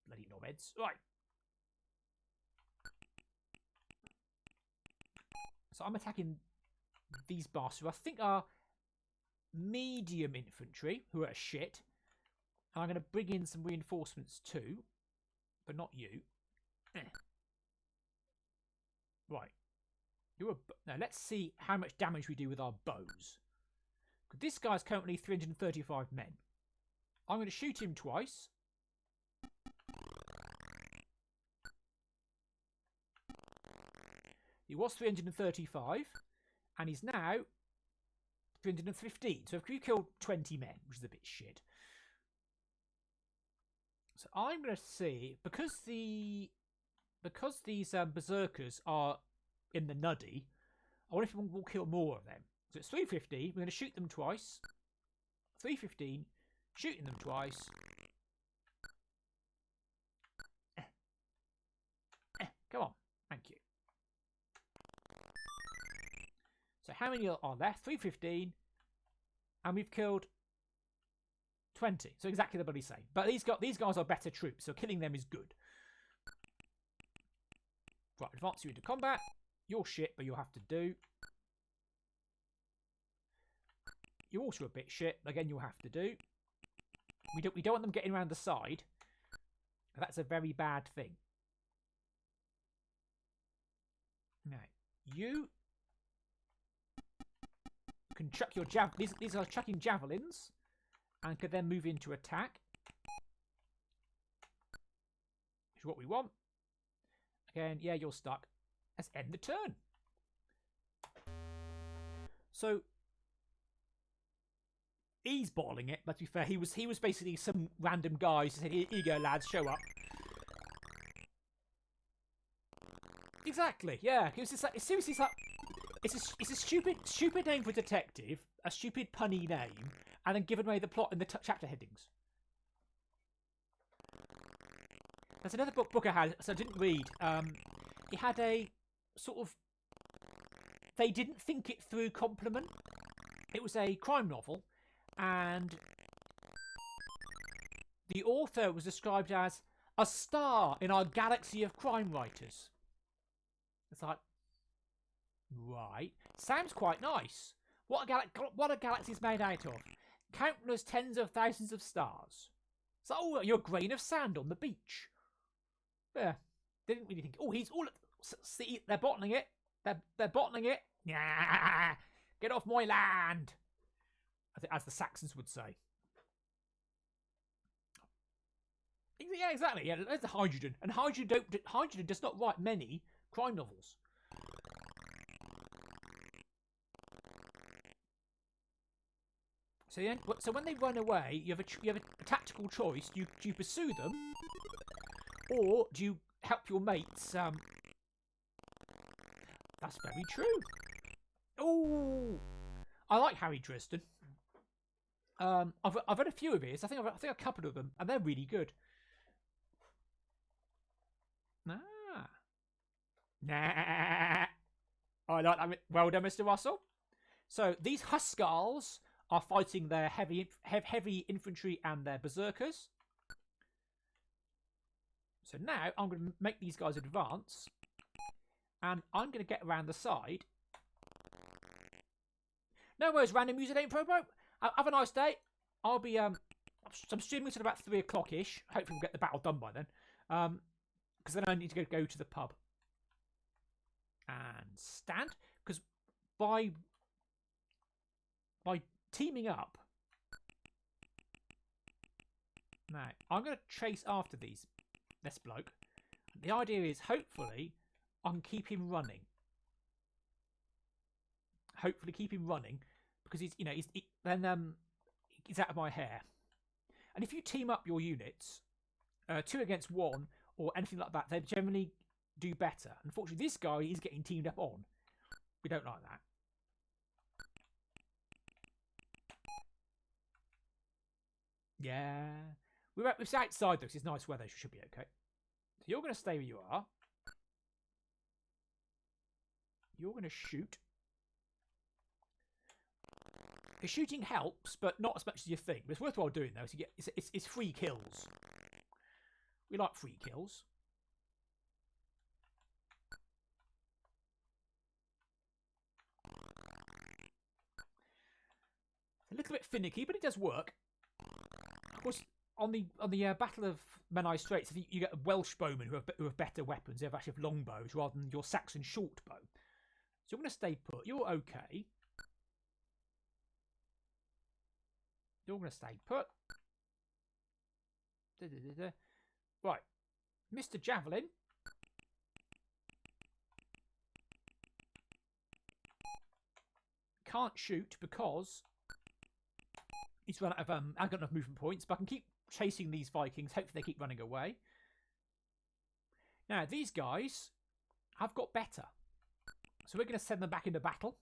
Bloody knobheads. Right. So I'm attacking these bastards, who I think are medium infantry, who are shit. And I'm going to bring in some reinforcements too. But not you. Right. Now let's see how much damage we do with our bows. This guy's currently 335 men. I'm going to shoot him twice. He was 335, and he's now 315. So if we killed 20 men, which is a bit shit. So I'm going to see, because these berserkers are in the nuddy, I wonder if we'll kill more of them. So it's 350. We're going to shoot them twice. 315, shooting them twice. Come on, thank you. So how many are there? 315, and we've killed 20. So exactly the bloody same. But these guys are better troops, so killing them is good. Right, advance you into combat. You're shit, but you'll have to do. You're also a bit shit. Again, you'll have to do. We don't want them getting around the side. That's a very bad thing. Now, you can chuck your these are chucking javelins, and could then move into attack, which is what we want. Again, yeah, you're stuck. Let's end the turn. So he's bottling it, but to be fair, he was basically some random guy who said, "Here you go, lads, show up." Exactly, yeah. It's just like, seriously, it's a stupid name for a detective, a stupid punny name, and then given away the plot in the chapter headings. There's another book I had, so I didn't read. It had a sort of they didn't think it through compliment. It was a crime novel, and the author was described as a star in our galaxy of crime writers. It's like, right, sounds quite nice. What a galaxy's made out of? Countless tens of thousands of stars. So, oh, you're a grain of sand on the beach. Yeah, they didn't really think. Oh, he's all. See, they're bottling it. They're bottling it. Yeah, get off my land, as the Saxons would say. Yeah, exactly. Yeah, there's the hydrogen, and hydrogen does not write many crime novels. So when they run away, you have a tactical choice. Do you pursue them, or do you help your mates? That's very true. Oh, I like Harry Dresden. I've read a few of his. I think a couple of them, and they're really good. Nah. I like that. Well done, Mr. Russell. So these Huskars are fighting their heavy infantry and their berserkers. So now I'm going to make these guys advance. And I'm going to get around the side. No worries, random music ain't pro. Have a nice day. I'll be I'm streaming until about 3 o'clock-ish. Hopefully we'll get the battle done by then. Because then I need to go to the pub. And stand. Because by teaming up. Now, I'm going to chase after this bloke. The idea is, hopefully, I can keep him running. Hopefully keep him running. Because he's out of my hair. And if you team up your units, 2 against 1, or anything like that, they generally do better. Unfortunately, this guy is getting teamed up on. We don't like that. Yeah. It's outside though, 'cause it's nice weather, so it should be okay. So you're going to stay where you are. You're going to shoot. The shooting helps, but not as much as you think. But it's worthwhile doing though. So you get, it's free kills. We like free kills. It's a little bit finicky, but it does work. Of course, on the Battle of Menai Straits, if you get Welsh bowmen who have better weapons, they actually have longbows rather than your Saxon short bow. So you're going to stay put. You're okay. You're going to stay put. Right. Mr. Javelin. Can't shoot because he's run out of I've got enough movement points, but I can keep chasing these Vikings. Hopefully they keep running away. Now, these guys have got better. So we're going to send them back into battle.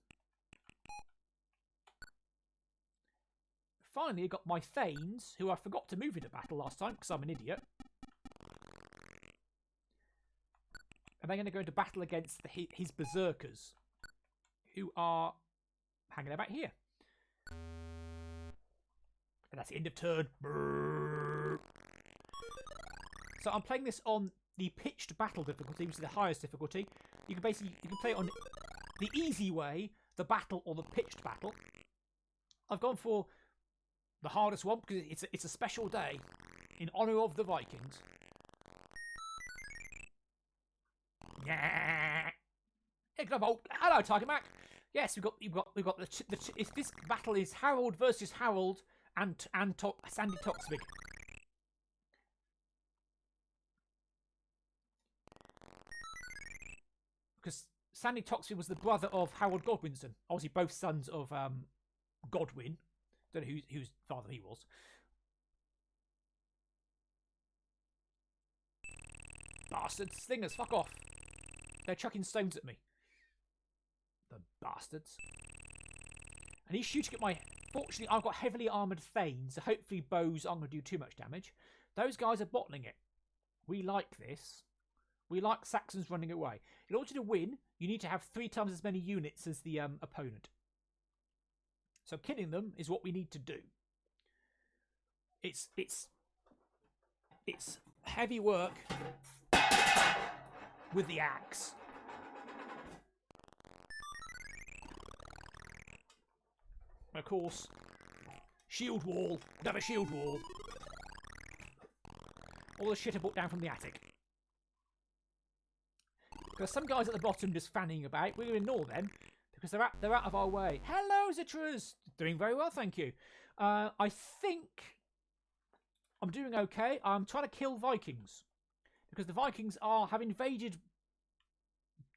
Finally, I got my Thanes, who I forgot to move into battle last time because I'm an idiot. And they're going to go into battle against his berserkers, who are hanging about here. And that's the end of turn. So I'm playing this on the pitched battle difficulty, which is the highest difficulty. You can play it on the easy way, the battle, or the pitched battle. I've gone for the hardest one because it's a special day in honour of the Vikings. Yeah. Hello, Tiger Mac. Yes, we've got this battle is Harold versus Harold and Sandy Toksvig. Because Sandy Toksvig was the brother of Harold Godwinson. Obviously, both sons of Godwin. Don't know whose father he was. Bastards, slingers, fuck off. They're chucking stones at me. The bastards. And he's shooting at my... Fortunately, I've got heavily armoured Thanes, so hopefully bows aren't going to do too much damage. Those guys are bottling it. We like this. We like Saxons running away. In order to win, you need to have 3 times as many units as the opponent. So killing them is what we need to do. It's heavy work with the axe. Of course, shield wall, another shield wall. All the shit I brought down from the attic. There's some guys at the bottom just fanning about. We're going to ignore them because they're out of our way. Hello, Zitras! Doing very well, thank you. I think I'm doing okay. I'm trying to kill Vikings because the Vikings have invaded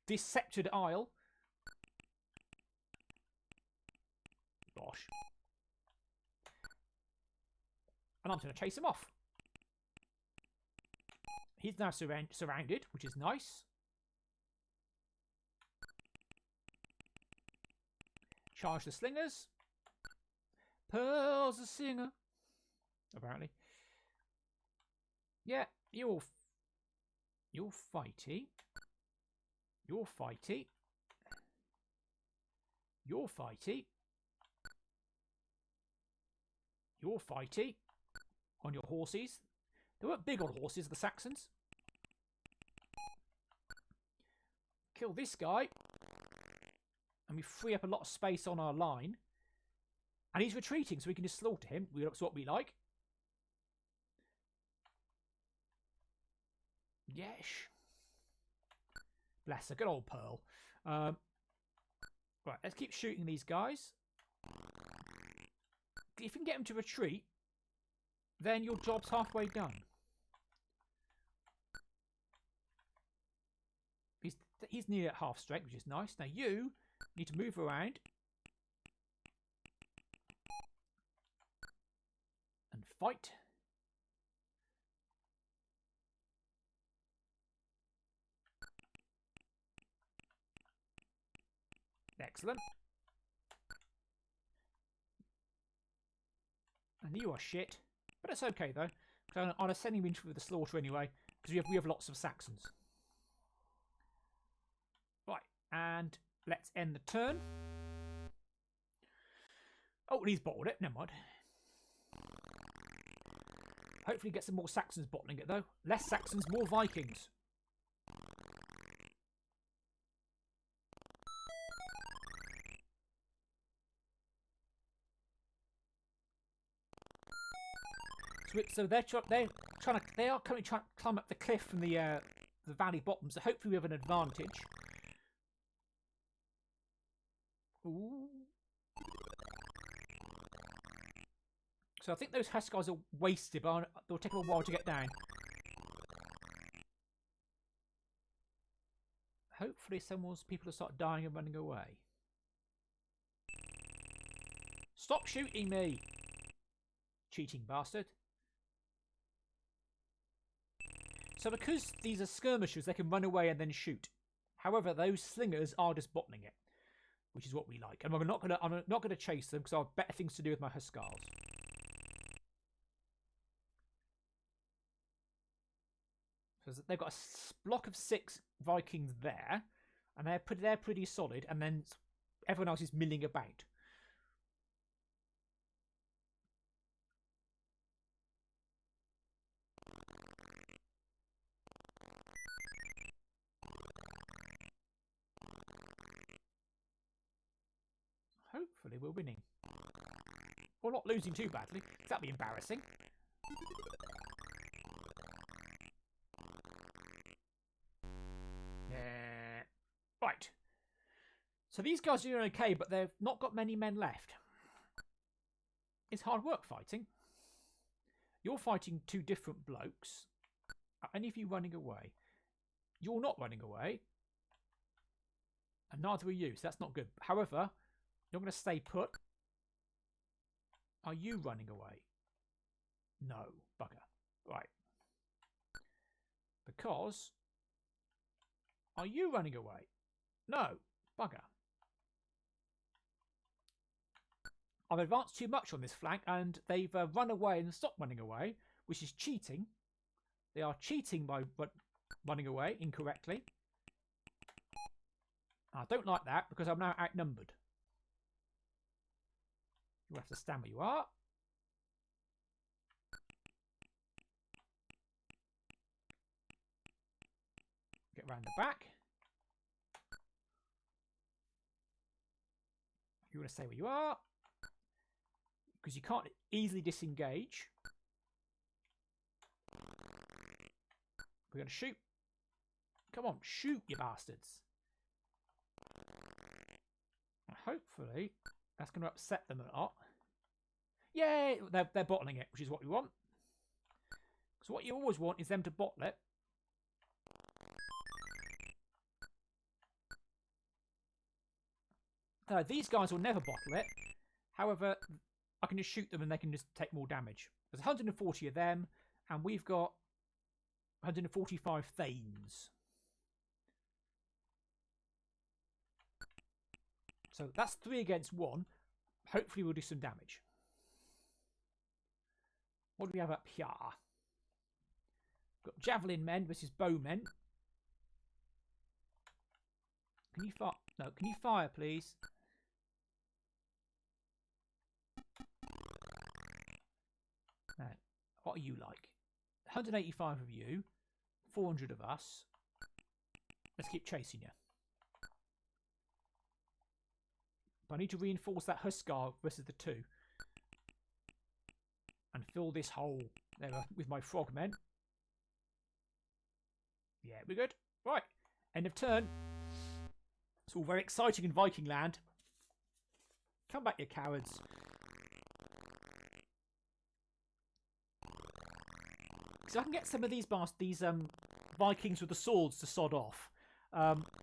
this sceptred isle. Bosh. And I'm going to chase him off. He's now surrounded, which is nice. Charge the slingers. Pearl's a singer. Apparently. Yeah, you're fighty. You're fighty. You're fighty. You're fighty. On your horses. They weren't big on horses, the Saxons. Kill this guy. And we free up a lot of space on our line. And he's retreating, so we can just slaughter him. That's what we like. Yes. Bless her, good old Pearl. Right, let's keep shooting these guys. If you can get them to retreat, then your job's halfway done. He's near at half strength, which is nice. Now you need to move around and fight. Excellent. And you are shit. But it's okay though. Because I'm sending him with the slaughter anyway. Because we have lots of Saxons. Right. And let's end the turn. Oh, and he's bottled it. Never mind. Hopefully get some more Saxons bottling it though. Less Saxons, more Vikings. So they are currently trying to climb up the cliff from the valley bottom. So hopefully we have an advantage. Ooh. So I think those Huskars are wasted, but they'll take a while to get down. Hopefully people will start dying and running away. Stop shooting me! Cheating bastard. So because these are skirmishers, they can run away and then shoot. However, those slingers are just bottling it, which is what we like. And I'm not gonna chase them because I have better things to do with my Huskars. So they've got a block of 6 Vikings there, and they're pretty solid. And then everyone else is milling about. Hopefully we're winning. Or not losing too badly. That'd be embarrassing. Right. So these guys are doing okay, but they've not got many men left. It's hard work fighting. You're fighting 2 different blokes. Are any of you running away? You're not running away. And neither are you, so that's not good. However, you're going to stay put. Are you running away? No. Bugger. Right. Because... Are you running away? No. Bugger. I've advanced too much on this flank and they've run away and stopped running away, which is cheating. They are cheating by running away incorrectly. I don't like that because I'm now outnumbered. You have to stand where you are. Get round the back. You want to stay where you are. Because you can't easily disengage. We're going to shoot. Come on, shoot, you bastards. And hopefully, that's going to upset them a lot. Yay! They're bottling it, which is what we want. Because what you always want is them to bottle it. These guys will never bottle it. However, I can just shoot them and they can just take more damage. There's 140 of them, and we've got 145 Thanes. So that's 3 against 1. Hopefully we'll do some damage. What do we have up here? Got javelin men versus bowmen. Can you fire? No, can you fire, please? What are you like? 185 of you. 400 of us. Let's keep chasing you. But I need to reinforce that Huskar versus the 2. And fill this hole there with my frogmen. Yeah, we're good. Right. End of turn. It's all very exciting in Viking land. Come back, you cowards. So I can get some of these Vikings with the swords to sod off.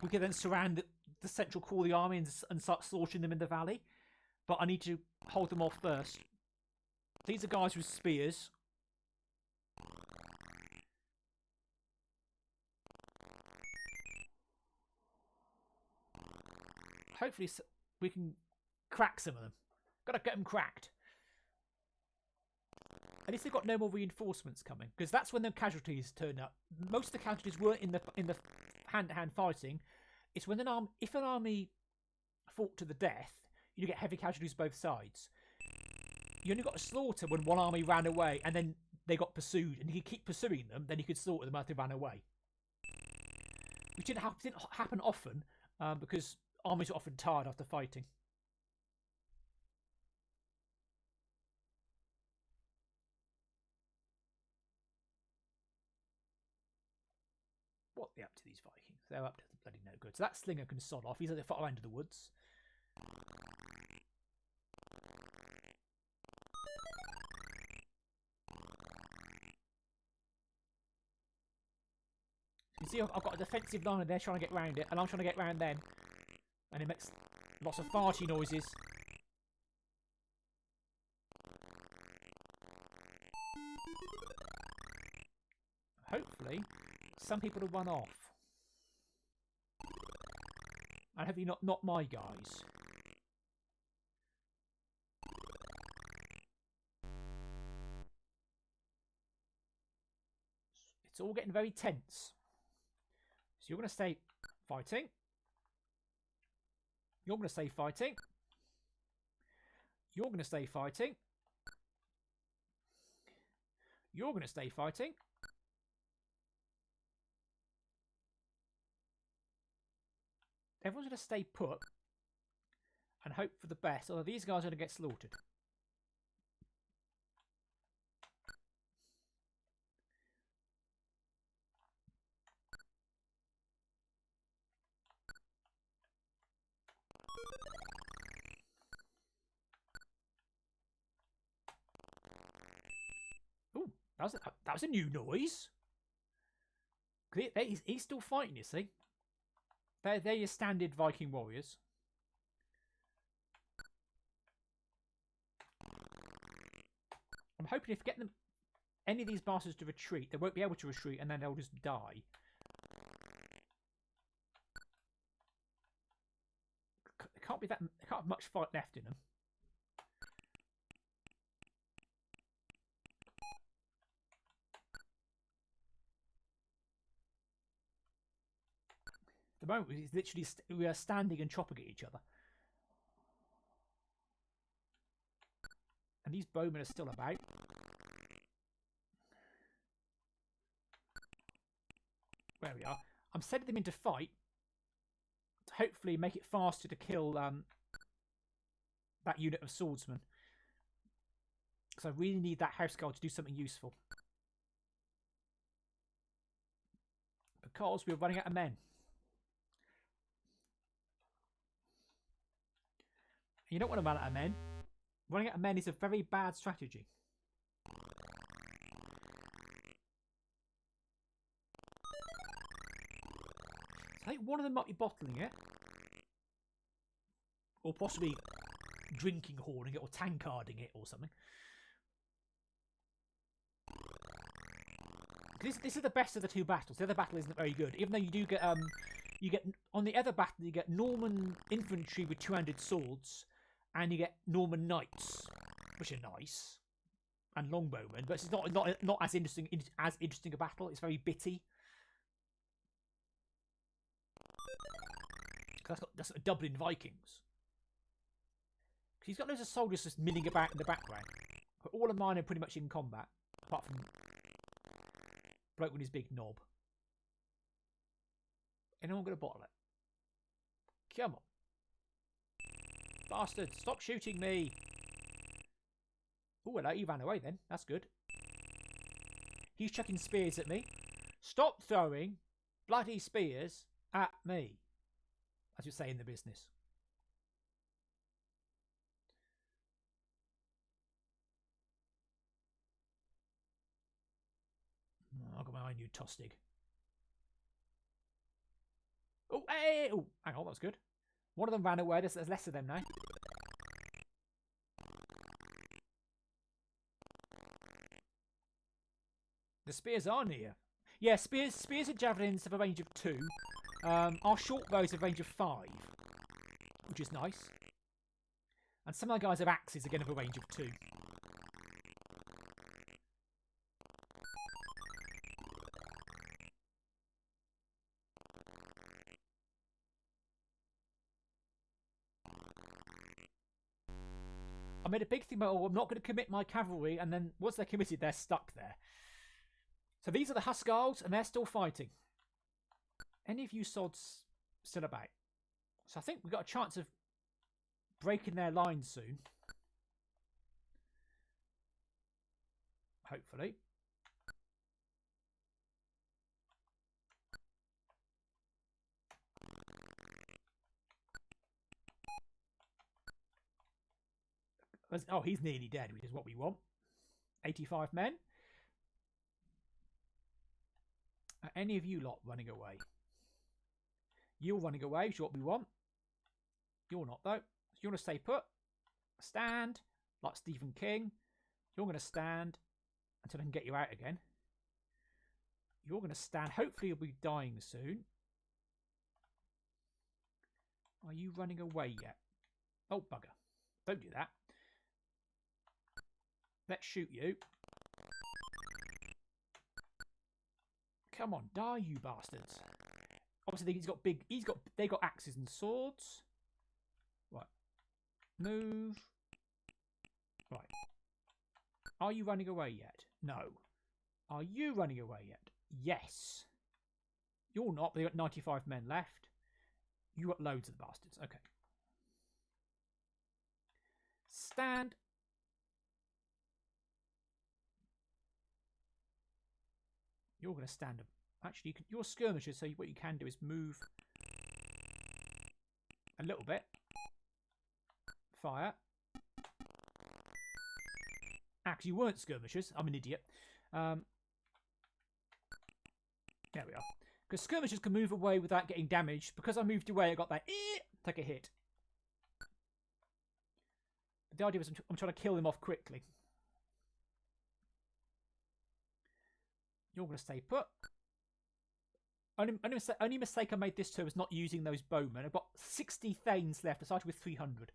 We can then surround the central core of the army and start slaughtering them in the valley. But I need to hold them off first. These are guys with spears. Hopefully we can crack some of them. Gotta get them cracked. At least they've got no more reinforcements coming, because that's when the casualties turn up. Most of the casualties weren't in the hand-to-hand fighting. It's when if an army fought to the death, you get heavy casualties both sides. You only got to slaughter when one army ran away, and then they got pursued, and you could keep pursuing them. Then you could slaughter them after they ran away, which didn't happen often, because armies are often tired after fighting. What are they up to, these Vikings? They're up to the bloody no good. So that slinger can sod off. He's at the far end of the woods. You see, I've got a defensive line and they're trying to get round it, and I'm trying to get round them. And it makes lots of farty noises. Hopefully, some people will run off. And hopefully not my guys. It's all getting very tense. So you're going to stay fighting. You're going to stay fighting. You're going to stay fighting. You're going to stay fighting. Everyone's going to stay put and hope for the best, although these guys are going to get slaughtered. Ooh, that was a new noise. He's still fighting, you see. They're your standard Viking warriors. I'm hoping if I get them, any of these bastards to retreat, they won't be able to retreat, and then they'll just die. There can't have much fight left in them. At the moment, it's literally we are standing and chopping at each other. And these bowmen are still about. Where we are. I'm sending them into fight to hopefully make it faster to kill that unit of swordsmen. Because I really need that houseguard to do something useful. Because we're running out of men. You don't want to run out of men. Running out of men is a very bad strategy. So I think one of them might be bottling it. Or possibly drinking horning it or tankarding it or something. This is the best of the two battles. The other battle isn't very good. Even though you do get on the other battle you get Norman infantry with two-handed swords. And you get Norman knights, which are nice, and longbowmen, but it's not as interesting a battle. It's very bitty. That's Dublin Vikings. Because he's got loads of soldiers just milling about in the background. But all of mine are pretty much in combat. apart from bloke with his big knob. Anyone got a bottle it? Come on. Bastard, stop shooting me. Oh, hello, he ran away then. That's good. He's chucking spears at me. Stop throwing bloody spears at me. As you say in the business. Oh, I've got my own new Tostig. Oh, hey! Oh, hang on, that was good. One of them ran away. There's less of them now. The spears are near. Yeah, spears and javelins have a range of 2. Our short bows have a range of 5, which is nice. And some of the guys have axes again have a range of 2. I made a big thing about, oh, I'm not going to commit my cavalry, and then once they're committed, they're stuck there. So these are the Huskarls, and they're still fighting. Any of you sods still about? So I think we've got a chance of breaking their lines soon. Hopefully. Oh, he's nearly dead, which is what we want. 85 men. Are any of you lot running away? You're running away, which is what we want. You're not, though. So you want to stay put. Stand, like Stephen King. You're going to stand until I can get you out again. You're going to stand. Hopefully you'll be dying soon. Are you running away yet? Oh, bugger. Don't do that. Let's shoot you. Come on, die, you bastards. Obviously, they got axes and swords. Right. Move. Right. Are you running away yet? No. Are you running away yet? Yes. You're not, but they've got 95 men left. You got loads of the bastards. Okay. Stand. You're going to stand up. Actually, you're skirmishers, so what you can do is move a little bit. Fire. Actually, you weren't skirmishers. I'm an idiot. There we are. Because skirmishers can move away without getting damaged. Because I moved away, I got that. Take a hit. But the idea was I'm trying to kill them off quickly. You're going to stay put. Only mistake I made this turn was not using those bowmen. I've got 60 thanes left. I started with 300.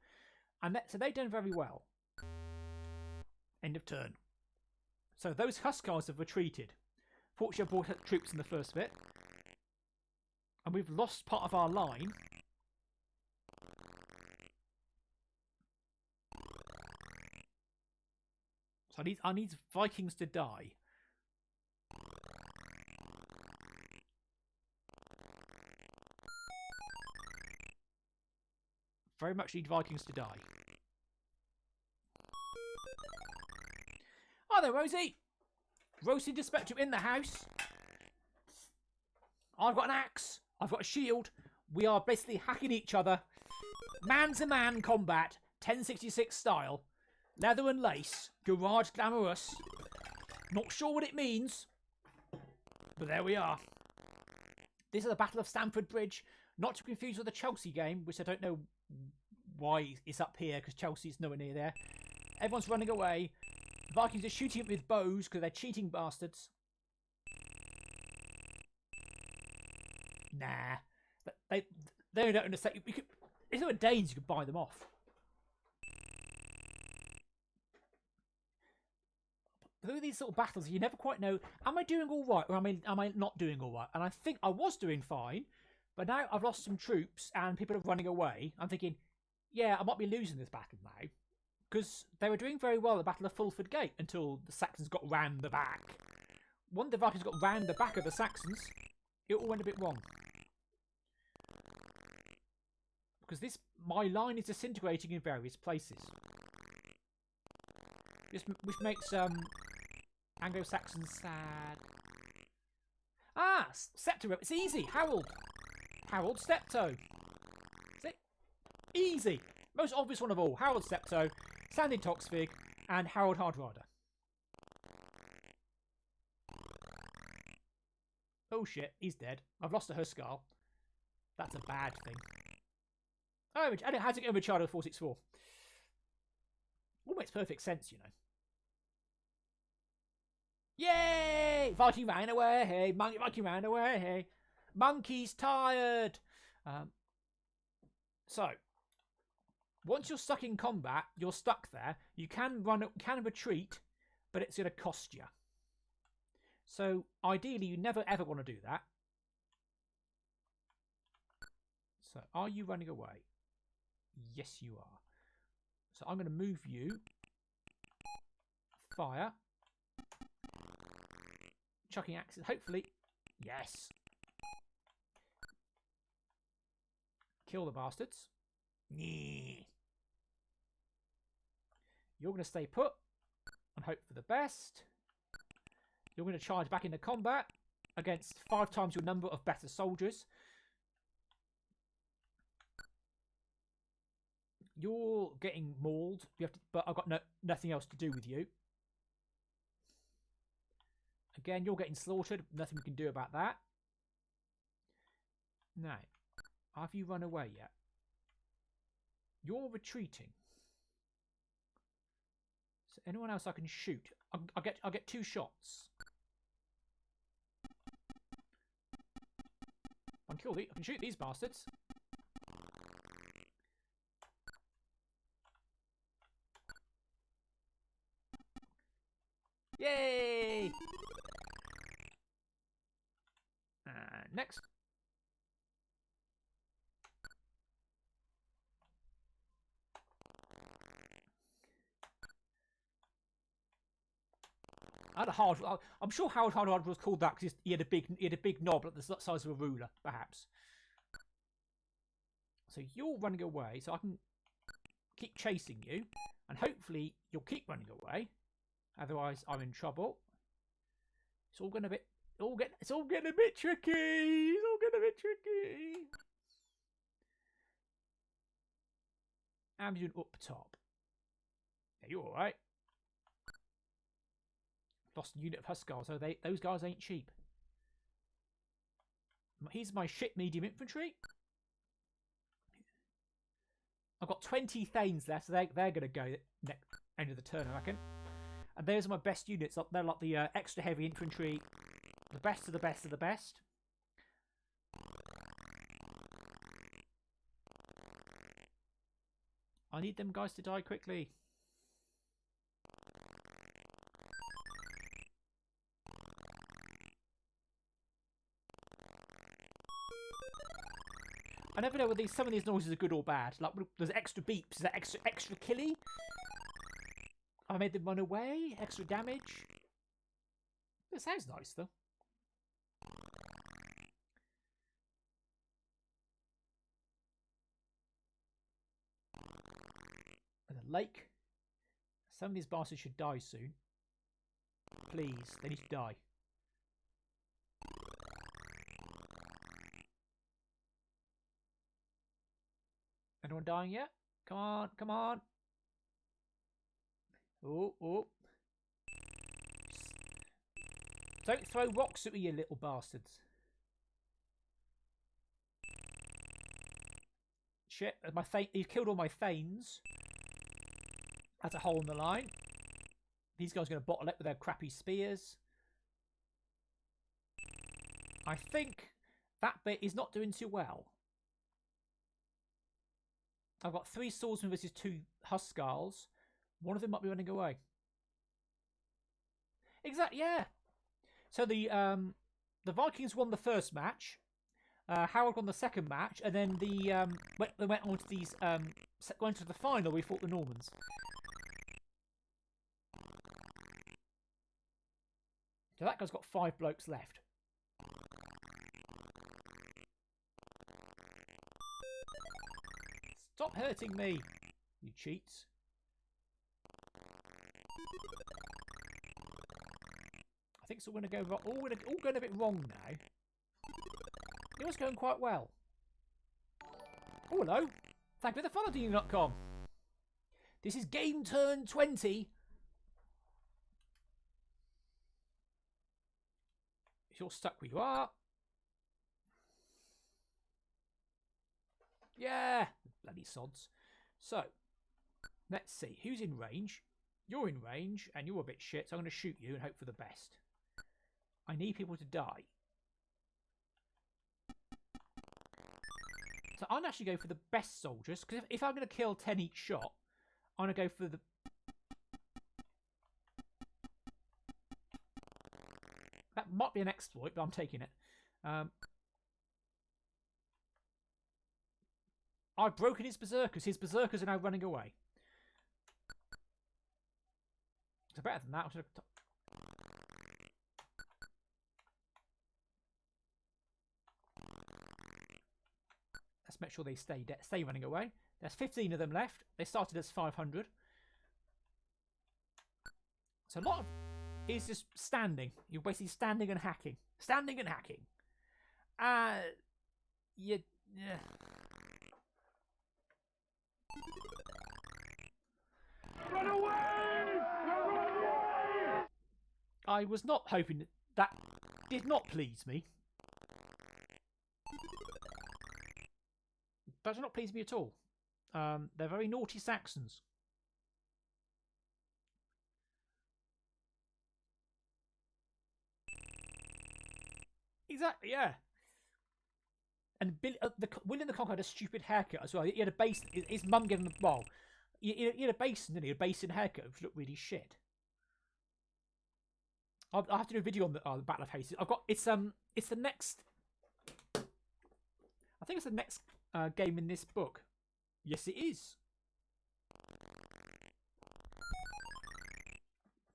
And so they've done very well. End of turn. So those Huskars have retreated. Fortunately, I brought troops in the first bit. And we've lost part of our line. So I need Vikings to die. Very much need Vikings to die. Hi there, Rosie. Rosie to Spectrum in the house. I've got an axe. I've got a shield. We are basically hacking each other. Man-to-man combat. 1066 style. Leather and lace. Garage glamorous. Not sure what it means. But there we are. This is the Battle of Stamford Bridge. Not to be confused with the Chelsea game, which I don't know why it's up here, because Chelsea's nowhere near there. Everyone's running away. The Vikings are shooting it with bows because they're cheating bastards. Nah. They don't understand. If there were Danes, you could buy them off. Through these sort of battles, you never quite know, am I doing all right or am I not doing all right? And I think I was doing fine, but now I've lost some troops and people are running away. I'm thinking, yeah, I might be losing this battle now. because they were doing very well at the Battle of Fulford Gate until the Saxons got round the back. When the Vikings got round the back of the Saxons, it all went a bit wrong. Because my line is disintegrating in various places. Which makes Anglo-Saxons sad. Ah, Scepter. It's easy. Harold Steptoe. See? Easy. Most obvious one of all. Harold Steptoe, Sandin Toxvig, and Harold Hardrider. Oh shit, he's dead. I've lost a Huskarl. That's a bad thing. Oh, and it has to get over Machado 464. All makes perfect sense, you know. Yay! Viking ran away, hey! Viking ran away, hey! Monkey's tired! So, once you're stuck in combat, you're stuck there. You can retreat, but it's going to cost you. So, ideally, you never ever want to do that. So, are you running away? Yes, you are. So, I'm going to move you. Fire. Chucking axes. Hopefully. Yes. Kill the bastards. You're going to stay put and hope for the best. You're going to charge back into combat against 5 times your number of better soldiers. You're getting mauled, but I've got nothing else to do with you. Again, you're getting slaughtered. Nothing we can do about that. Now, have you run away yet? You're retreating. So anyone else I can shoot? I'll get 2 shots. I can shoot these bastards. Yay! Next. I had a hard. I'm sure Harold Hardrider was called that because he had a big knob like the size of a ruler, perhaps. So you're running away, so I can keep chasing you, and hopefully you'll keep running away. Otherwise, I'm in trouble. It's all getting a bit tricky. It's all getting a bit tricky. I'm doing up top. Yeah, you're all right. Lost a unit of Huskarls, so those guys ain't cheap. Here's my shit medium infantry. I've got 20 Thanes left, so they're going to go next end of the turn, I reckon. And those are my best units. They're like the extra heavy infantry. The best of the best of the best. I need them guys to die quickly. I never know whether some of these noises are good or bad. Like, there's extra beeps. Is that extra killy? I made them run away. Extra damage. It sounds nice, though. And a lake. Some of these bastards should die soon. Please, they need to die. Anyone dying yet? Come on, come on. Oh, oh. Don't throw rocks at me, you little bastards. Shit, you've killed all my Thanes. That's a hole in the line. These guys are going to bottle it with their crappy spears. I think that bit is not doing too well. I've got 3 swordsmen versus 2 Huskarls. One of them might be running away. Exactly, yeah. So the Vikings won the first match. Harold won the second match, and then they went on to these went to the final. We fought the Normans. So that guy's got 5 blokes left. Stop hurting me, you cheats. I think it's all going to go wrong. All going a bit wrong now. It was going quite well. Oh, hello. Thank you for the follow, DU.com. This is game turn 20. If you're stuck where you are. Yeah, bloody sods. So, let's see. Who's in range? You're in range, and you're a bit shit, so I'm going to shoot you and hope for the best. I need people to die. So I'm actually go for the best soldiers, because if I'm going to kill 10 each shot, I'm going to go for the... That might be an exploit, but I'm taking it. I've broken his berserkers. His berserkers are now running away. So better than that. Let's make sure they stay running away. There's 15 of them left. They started as 500. So a lot of is just standing. You're basically standing and hacking. Standing and hacking. Yeah. Run away! Run away! I was not hoping that did not please me. Does not please me at all. They're very naughty Saxons. Exactly, yeah. And William the Conqueror had a stupid haircut as well. He had a basin. His mum gave him he had a basin, didn't he? A basin haircut, which looked really shit. I'll have to do a video on the Battle of Hastings. It's the next. I think it's the next game in this book. Yes, it is.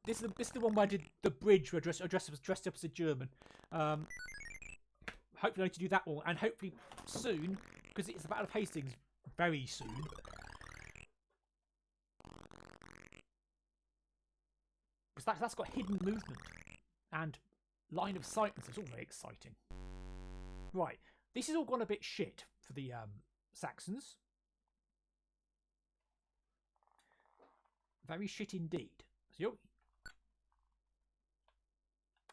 This is the one where I did the bridge where I dressed up as a German. Hopefully I need to do that one, and hopefully soon, because it's the Battle of Hastings very soon. Because that's got hidden movement and line of sight, so it's all very exciting. Right, this has all gone a bit shit for the Saxons. Very shit indeed. So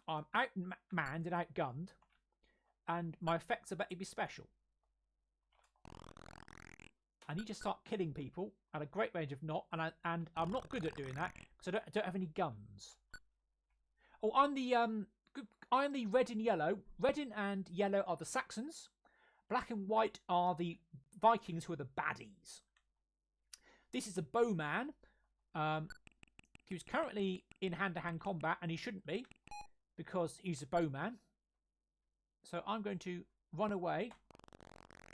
I'm outmanned and outgunned, and my effects are better to be special. I need to start killing people at a great range of not, and I'm not good at doing that because I don't have any guns. Oh, I'm the red and yellow. Red and yellow are the Saxons. Black and white are the Vikings, who are the baddies. This is a bowman. Who's currently in hand-to-hand combat, and he shouldn't be because he's a bowman. So I'm going to run away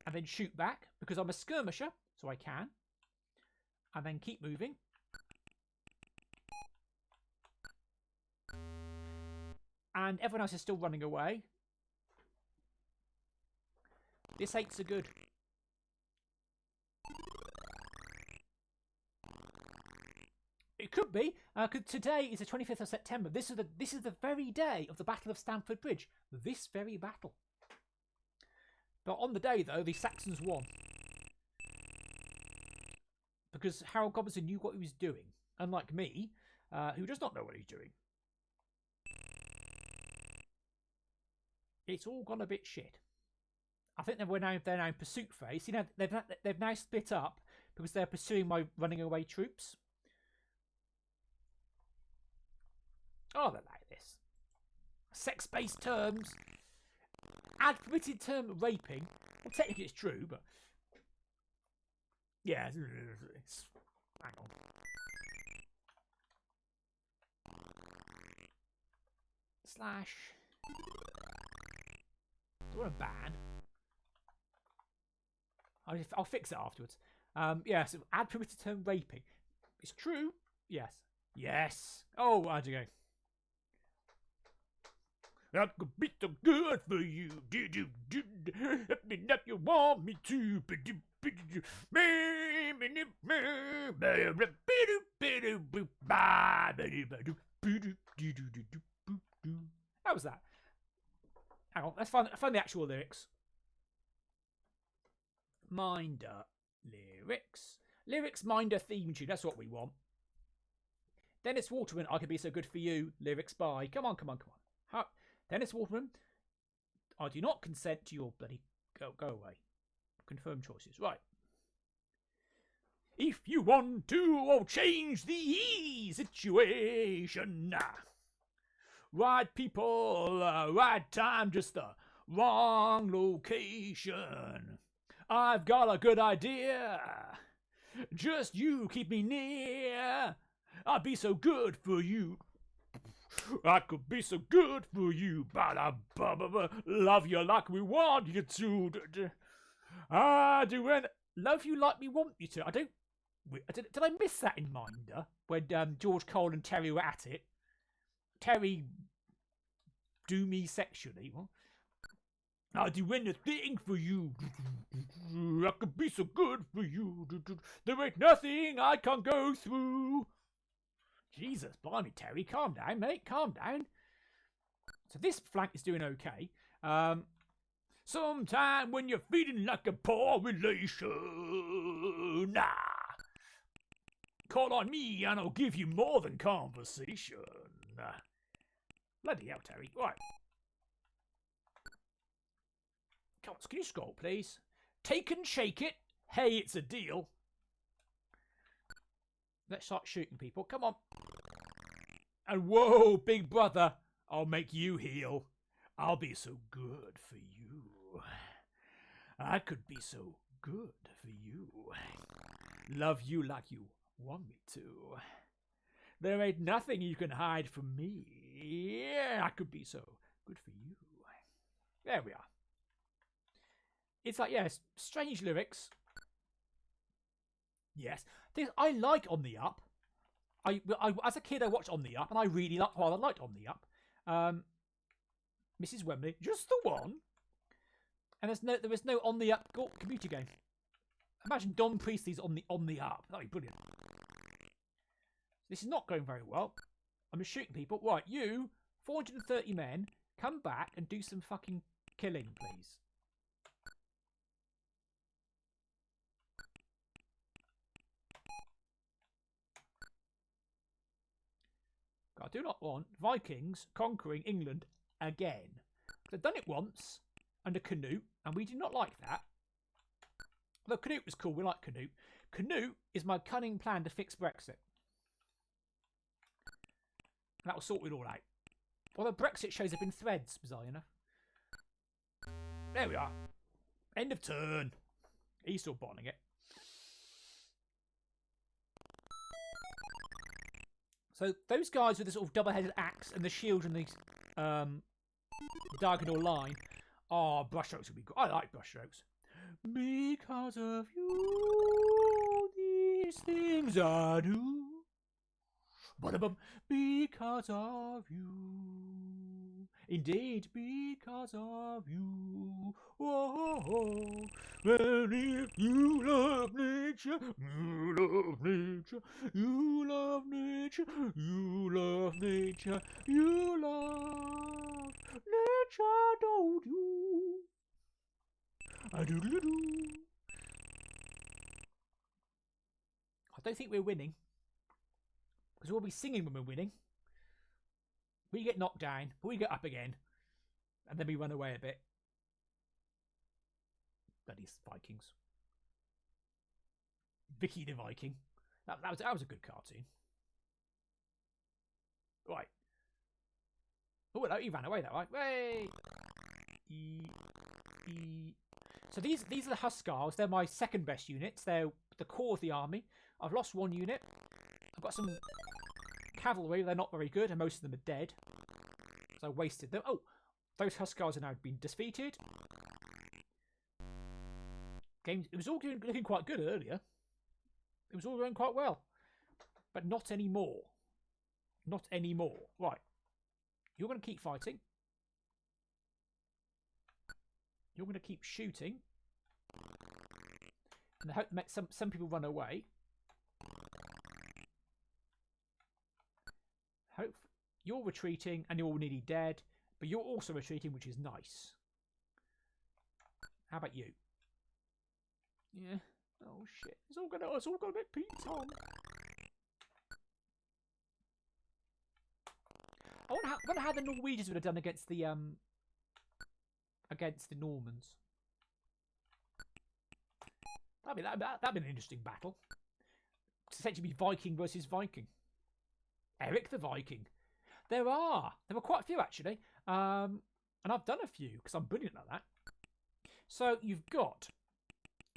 and then shoot back because I'm a skirmisher, so I can. And then keep moving. And everyone else is still running away. This ain't so good. It could be, because today is the 25th of September. This is the very day of the Battle of Stamford Bridge. This very battle. But on the day, though, the Saxons won. Because Harold Godwinson knew what he was doing. Unlike me, who does not know what he's doing. It's all gone a bit shit. I think they're now in pursuit phase. You know, they've now split up because they're pursuing my running away troops. Oh, they like this. Sex-based terms. Add permitted term raping. Well, technically it's true, but... Yeah, hang on. Slash... Do I want to ban? I'll fix it afterwards. Yeah, so add permitted term raping. It's true. Yes. Yes. Oh, how'd you go? I could be so good for you. Let me know you want me to. How was that? Hang on, let's find the actual lyrics. Minder lyrics. Lyrics Minder theme tune. That's what we want. Dennis Waterman, I could be so good for you. Lyrics by. Come on. Dennis Waterman, I do not consent to your bloody. Go away. Confirm choices. Right. If you want to change the situation, right people, right time, just the wrong location. I've got a good idea. Just you keep me near. I'd be so good for you. I could be so good for you. Love you like we want you to. I do and love you like we want you to. Did I miss that in Minder when George Cole and Terry were at it? Terry do me sexually. What? I'll do anything for you. I could be so good for you. There ain't nothing I can't go through. Jesus, blimey, Terry, calm down, mate, calm down. So this flank is doing okay. Sometime when you're feeling like a poor relation, call on me and I'll give you more than conversation. Bloody hell, Terry. Right. Come on, can you scroll, please? Take and shake it. Hey, it's a deal. Let's start shooting people. Come on. And whoa, big brother, I'll make you heal. I'll be so good for you. I could be so good for you. Love you like you want me to. There ain't nothing you can hide from me. I could be so good for you. There we are. It's like, yes, strange lyrics. Yes, I like On the Up. I as a kid I watched On the Up and I really liked On the Up. Mrs. Wembley, just the one. And there was no On the Up computer game. Imagine Don Priestley's On the Up. That'd be brilliant. This is not going very well. I'm just shooting people. Right, you 430 men, come back and do some fucking killing, please. I do not want Vikings conquering England again. They've done it once under Canute, and we do not like that. Although Canute was cool, we like Canute. Canute is my cunning plan to fix Brexit. That will sort it all out. Although Brexit shows up in threads, bizarre enough. There we are. End of turn. He's still botting it. So those guys with the sort of double-headed axe and the shield and the diagonal line. Oh, brushstrokes would be good. I like brushstrokes. Because of you, these things I do. Because of you. Indeed, because of you. Oh, well, if you love nature, you love nature, you love nature, you love nature, you love nature, don't you? I do. I don't think we're winning. Because we'll be singing when we're winning. We get knocked down, but we get up again. And then we run away a bit. Bloody Vikings. Vicky the Viking. That was a good cartoon. Right. Oh, no, he ran away that right. Way. So these are the Huskars. They're my second best units. They're the core of the army. I've lost one unit. I've got some cavalry. They're not very good, and most of them are dead. So I wasted them. Oh, those Huskars are now been defeated. It was all looking quite good earlier. It was all going quite well. But not anymore. Not anymore. Right. You're going to keep fighting. You're going to keep shooting. And I hope to make some people run away. Hope you're retreating and you're all nearly dead, but you're also retreating, which is nice. How about you? Yeah. Oh shit! It's all gonna make Pete's on. I wonder how the Norwegians would have done against the Normans. That'd be an interesting battle. It's essentially be Viking versus Viking. Eric the Viking. There were quite a few actually, and I've done a few because I'm brilliant at that. So you've got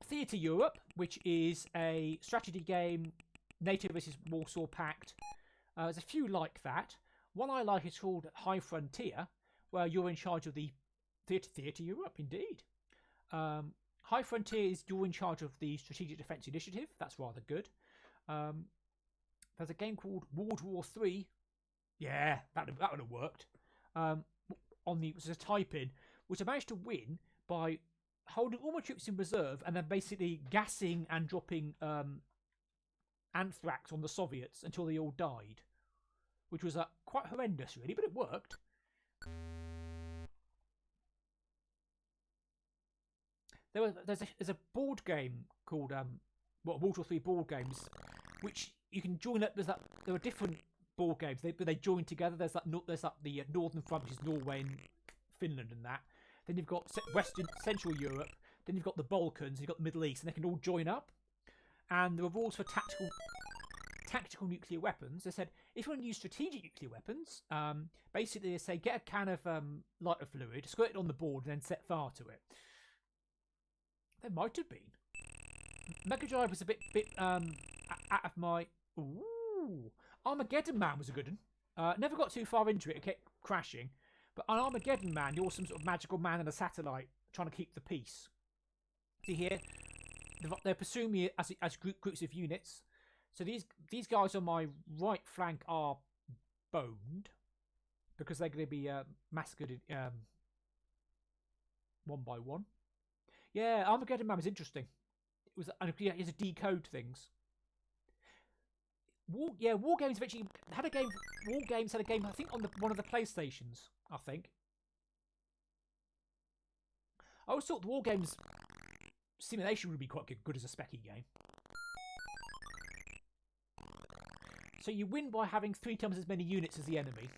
Theatre Europe, which is a strategy game, NATO versus Warsaw Pact. There's a few like that. One I like is called High Frontier, where you're in charge of the Theatre Europe, indeed. High Frontier is you're in charge of the Strategic Defence Initiative. That's rather good. There's a game called World War 3. Yeah, that would have worked. Which is a type-in, which I managed to win by holding all my troops in reserve and then basically gassing and dropping anthrax on the Soviets until they all died, which was quite horrendous, really, but it worked. There's a board game called World War 3 board games, which you can join up. There are different board games, but they join together. There's the Northern Front, which is Norway and Finland, and that. Then you've got Central Europe. Then you've got the Balkans. You've got the Middle East, and they can all join up. And there are rules for tactical nuclear weapons. They said if you want to use strategic nuclear weapons, basically they say get a can of lighter fluid, squirt it on the board, and then set fire to it. There might have been. Mega Drive was a bit out of my. Ooh, Armageddon Man was a good one. Never got too far into it. It kept crashing. But on Armageddon Man, you're some sort of magical man in a satellite trying to keep the peace. See here, they're pursuing me as groups of units. So these guys on my right flank are boned because they're going to be massacred one by one. Yeah, Armageddon Man was interesting. It was to decode things. War Games eventually had a game. War Games had a game, I think, on one of the PlayStations. I think. I always thought the War Games simulation would be quite good as a specky game. So you win by having 3 times as many units as the enemy,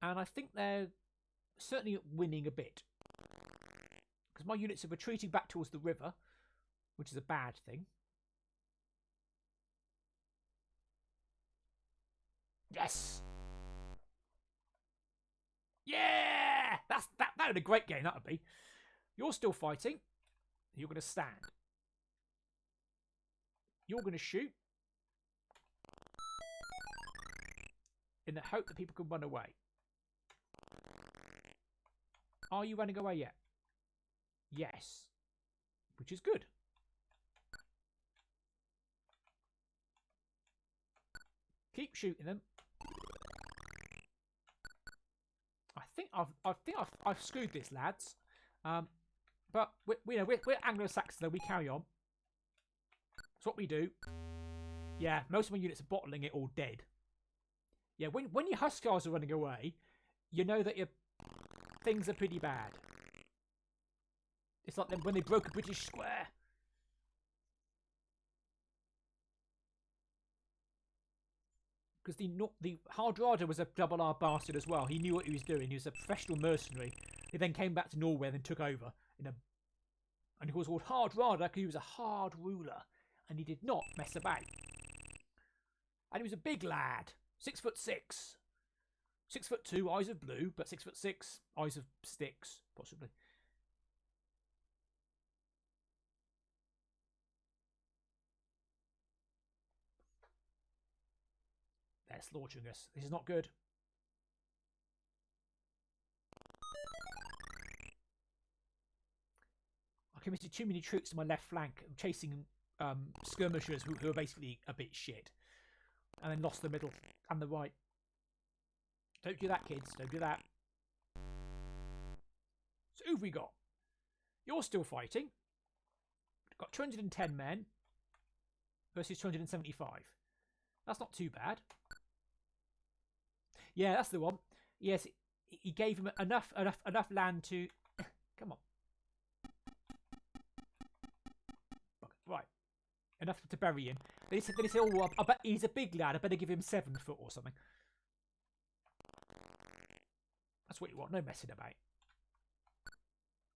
and I think they're certainly winning a bit because my units are retreating back towards the river, which is a bad thing. Yes! Yeah! That would be a great game, that would be. You're still fighting. You're going to stand. You're going to shoot. In the hope that people can run away. Are you running away yet? Yes. Which is good. Keep shooting them. I think I've screwed this, lads. But we're Anglo-Saxons, though. We carry on. That's what we do. Yeah, most of my units are bottling it or dead. Yeah, when your Huskars are running away, you know that your things are pretty bad. It's like when they broke a British square. Because the Hardrada was a double R bastard as well. He knew what he was doing. He was a professional mercenary. He then came back to Norway and then took over and he was called Hardrada because he was a hard ruler and he did not mess about. And he was a big lad, 6'6", 6'2", eyes of blue, but 6'6", eyes of sticks, possibly. They're slaughtering us. This is not good. I committed too many troops to my left flank, chasing skirmishers who are basically a bit shit. And then lost the middle and the right. Don't do that, kids. Don't do that. So who've we got? You're still fighting. Got 210 men versus 275. That's not too bad. Yeah, that's the one. Yes, he gave him enough land to... Come on. Right. Enough to bury him. Then he said, oh, I bet he's a big lad. I better give him 7 foot or something. That's what you want. No messing about.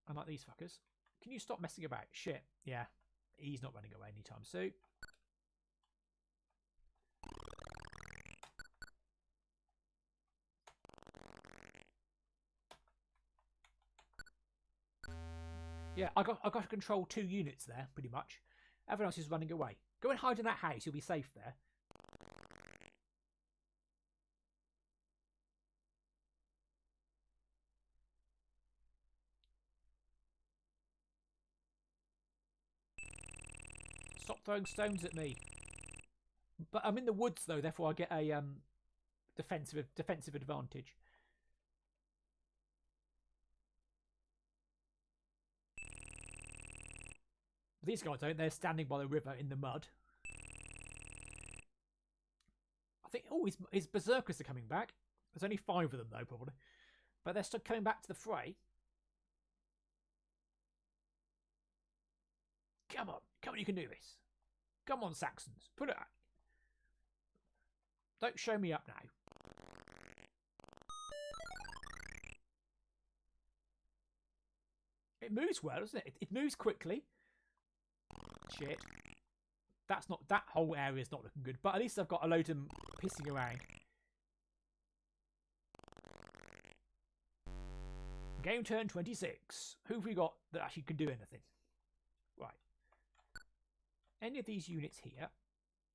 Unlike these fuckers. Can you stop messing about? Shit. Yeah. He's not running away anytime soon. Yeah, I got to control 2 units there, pretty much. Everyone else is running away. Go and hide in that house. You'll be safe there. Stop throwing stones at me. But I'm in the woods though, therefore I get a defensive advantage. These guys don't. They're standing by the river in the mud. I think. Oh, his berserkers are coming back. There's only 5 of them though, probably. But they're still coming back to the fray. Come on, you can do this. Come on, Saxons, put it out. Don't show me up now. It moves well, doesn't it? It moves quickly. Shit. That whole area is not looking good. But at least I've got a load of them pissing around. Game turn 26. Who have we got that actually can do anything? Right. Any of these units here.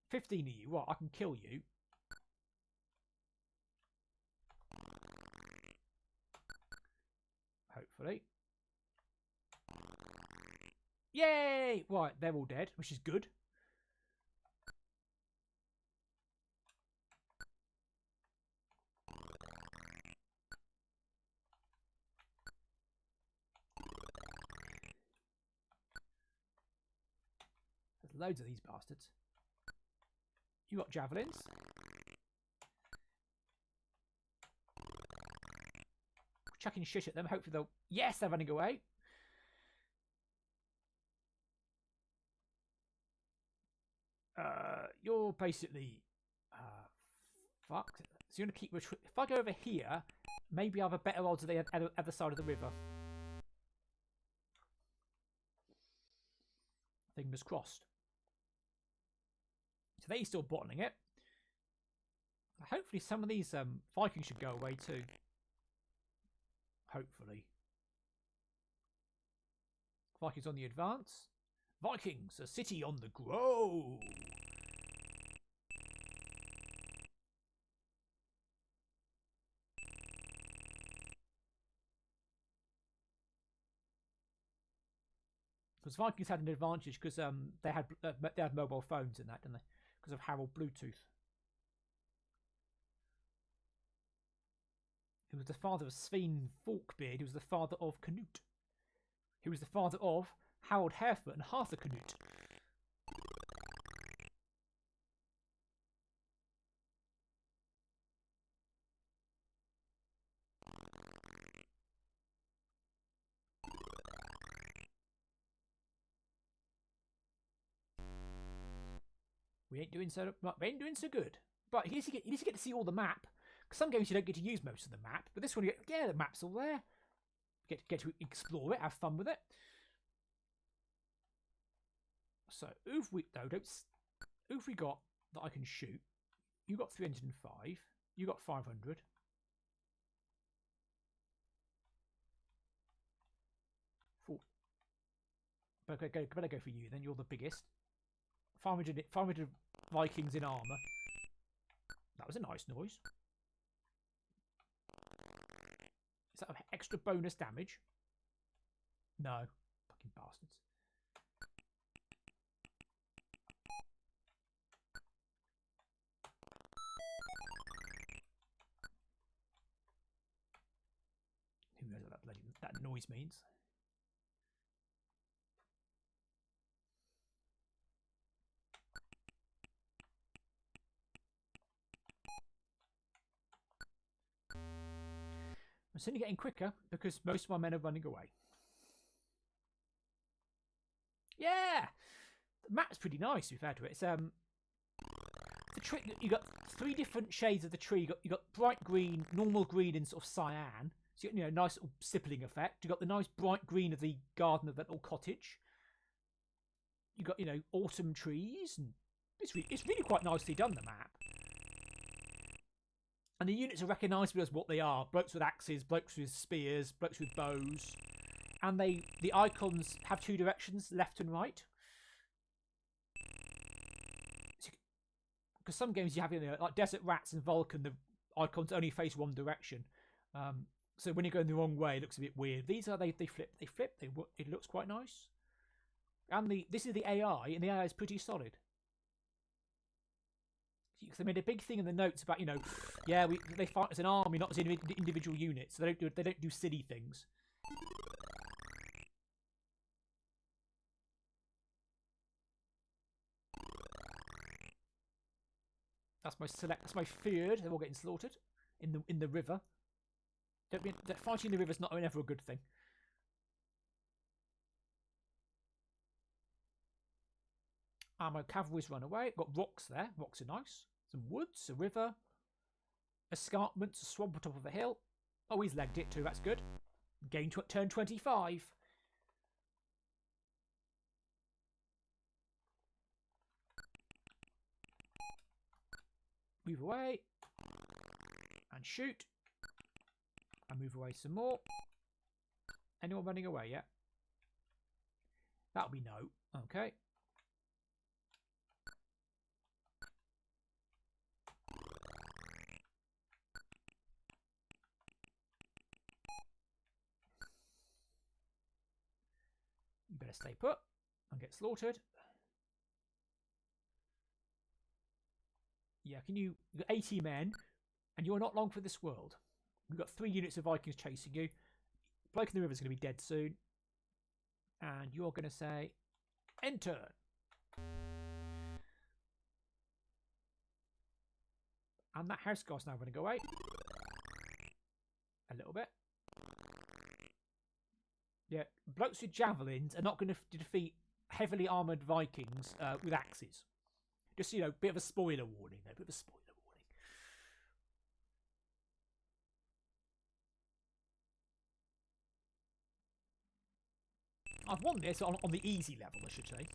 15 of you. Well, I can kill you. Hopefully. Yay! Right, they're all dead, which is good. There's loads of these bastards. You got javelins. Chucking shit at them. Hopefully they'll... Yes, they're running away. You're basically... fucked. So you're going to keep... If I go over here, maybe I have a better odds of the other side of the river. Fingers crossed. So they're still bottling it. Hopefully some of these Vikings should go away too. Hopefully. Vikings on the advance. Vikings, a city on the grow. Because Vikings had an advantage because they had mobile phones in that, didn't they? Because of Harold Bluetooth. He was the father of Svein Forkbeard, who was the father of Canute. He was the father of Harold Harefoot and Arthur Canute. We ain't doing so good. But you need to get to see all the map. Because some games you don't get to use most of the map. But this one, yeah, the map's all there. Get to explore it, have fun with it. So, who have we got that I can shoot? You got 305. You got 500. Better go for you then. You're the biggest. 500 Vikings in armour. That was a nice noise. Is that extra bonus damage? No. Fucking bastards. Who knows what that noise means? I'm certainly getting quicker because most of my men are running away. Yeah! The map's pretty nice, to be fair to it. It's the tree. You got 3 different shades of the tree. You got bright green, normal green, and sort of cyan. So you got nice little stippling effect. You got the nice bright green of the garden of that little cottage. You got autumn trees, and it's really quite nicely done, the map. And the units are recognisable as what they are: blokes with axes, blokes with spears, blokes with bows. And the icons have 2 directions, left and right. Because some games you have like Desert Rats and Vulcan, the icons only face one direction. So when you're going the wrong way, it looks a bit weird. These are they flip. It looks quite nice. And this is the AI, and the AI is pretty solid. They made a big thing in the notes about they fight as an army, not as individual units. So they don't do silly things. That's my feared. They're all getting slaughtered in the river. Fighting in the river is not ever a good thing. And my cavalry's run away. Got rocks there. Rocks are nice. Some woods, a river, escarpments, a swamp on top of a hill. Oh, he's legged it too. That's good. Gain turn 25. Move away. And shoot. And move away some more. Anyone running away yet? That'll be no. Okay. You better stay put and get slaughtered. Yeah, you've got 80 men, and you're not long for this world. We've got 3 units of Vikings chasing you. Bloke in the river is going to be dead soon. And you're going to say, enter. And that house guy's now running away. A little bit. Yeah, blokes with javelins are not going to defeat heavily armoured Vikings with axes. Just, bit of a spoiler warning there. Bit of a spoiler warning. I've won this on the easy level, I should say.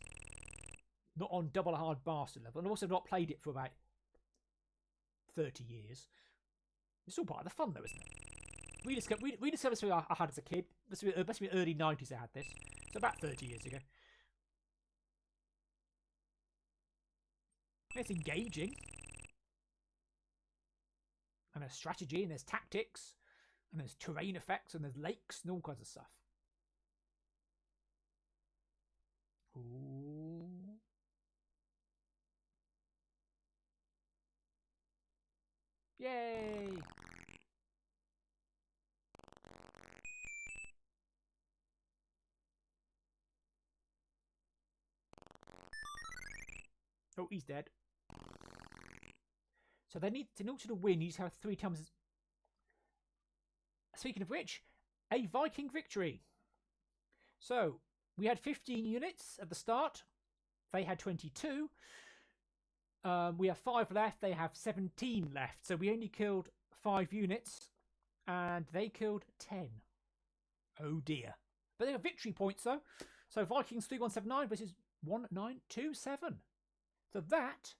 Not on double hard bastard level. And also not played it for about 30 years. It's all part of the fun, though, isn't it? We discovered this I had as a kid. This must be early 90s I had this. So about 30 years ago. It's engaging. And there's strategy, and there's tactics, and there's terrain effects, and there's lakes, and all kinds of stuff. Ooh. Yay! Oh, he's dead. So they need, in order to win, you just have 3 times. Speaking of which, a Viking victory. So we had 15 units at the start. They had 22. We have 5 left. They have 17 left. So we only killed 5 units, and they killed 10. Oh dear. But they have victory points though. So Vikings 3179 versus 1927. So that,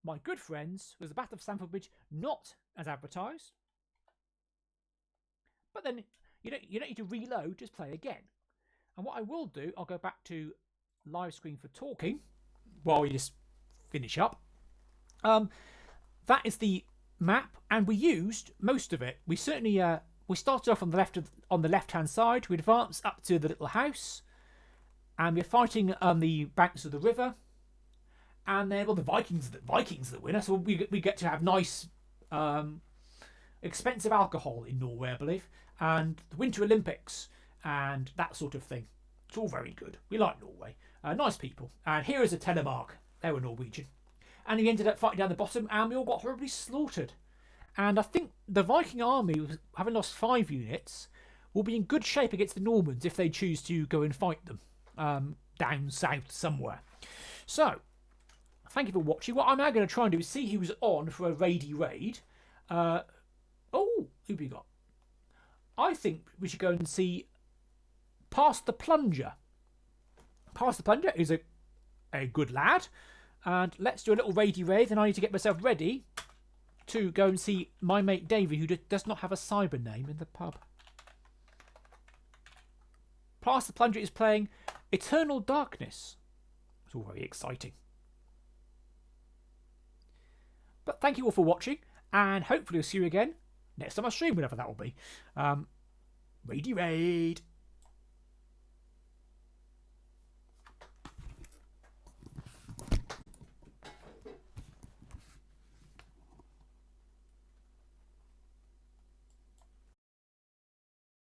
my good friends, was the Battle of Stamford Bridge, not as advertised. But then you don't need to reload, just play again. And what I will do, I'll go back to live screen for talking while we just finish up. That is the map, and we used most of it. We certainly we started off on the left hand side. We advanced up to the little house, and we're fighting on the banks of the river. And then, well, the Vikings are the winner, so we get to have nice, expensive alcohol in Norway, I believe, and the Winter Olympics and that sort of thing. It's all very good. We like Norway. Nice people. And here is a Telemark. They were Norwegian. And he ended up fighting down the bottom, and we all got horribly slaughtered. And I think the Viking army, having lost 5 units, will be in good shape against the Normans if they choose to go and fight them down south somewhere. So, thank you for watching. What I'm now going to try and do is see who's on for a raidy raid. Who we got? I think we should go and see Past the Plunger. Past the Plunger is a good lad. And let's do a little raidy raid. And I need to get myself ready to go and see my mate Davey, who does not have a cyber name in the pub. Past the Plunger is playing Eternal Darkness. It's all very exciting. But thank you all for watching, and hopefully I'll see you again next time I stream, whenever that will be. Raidy raid!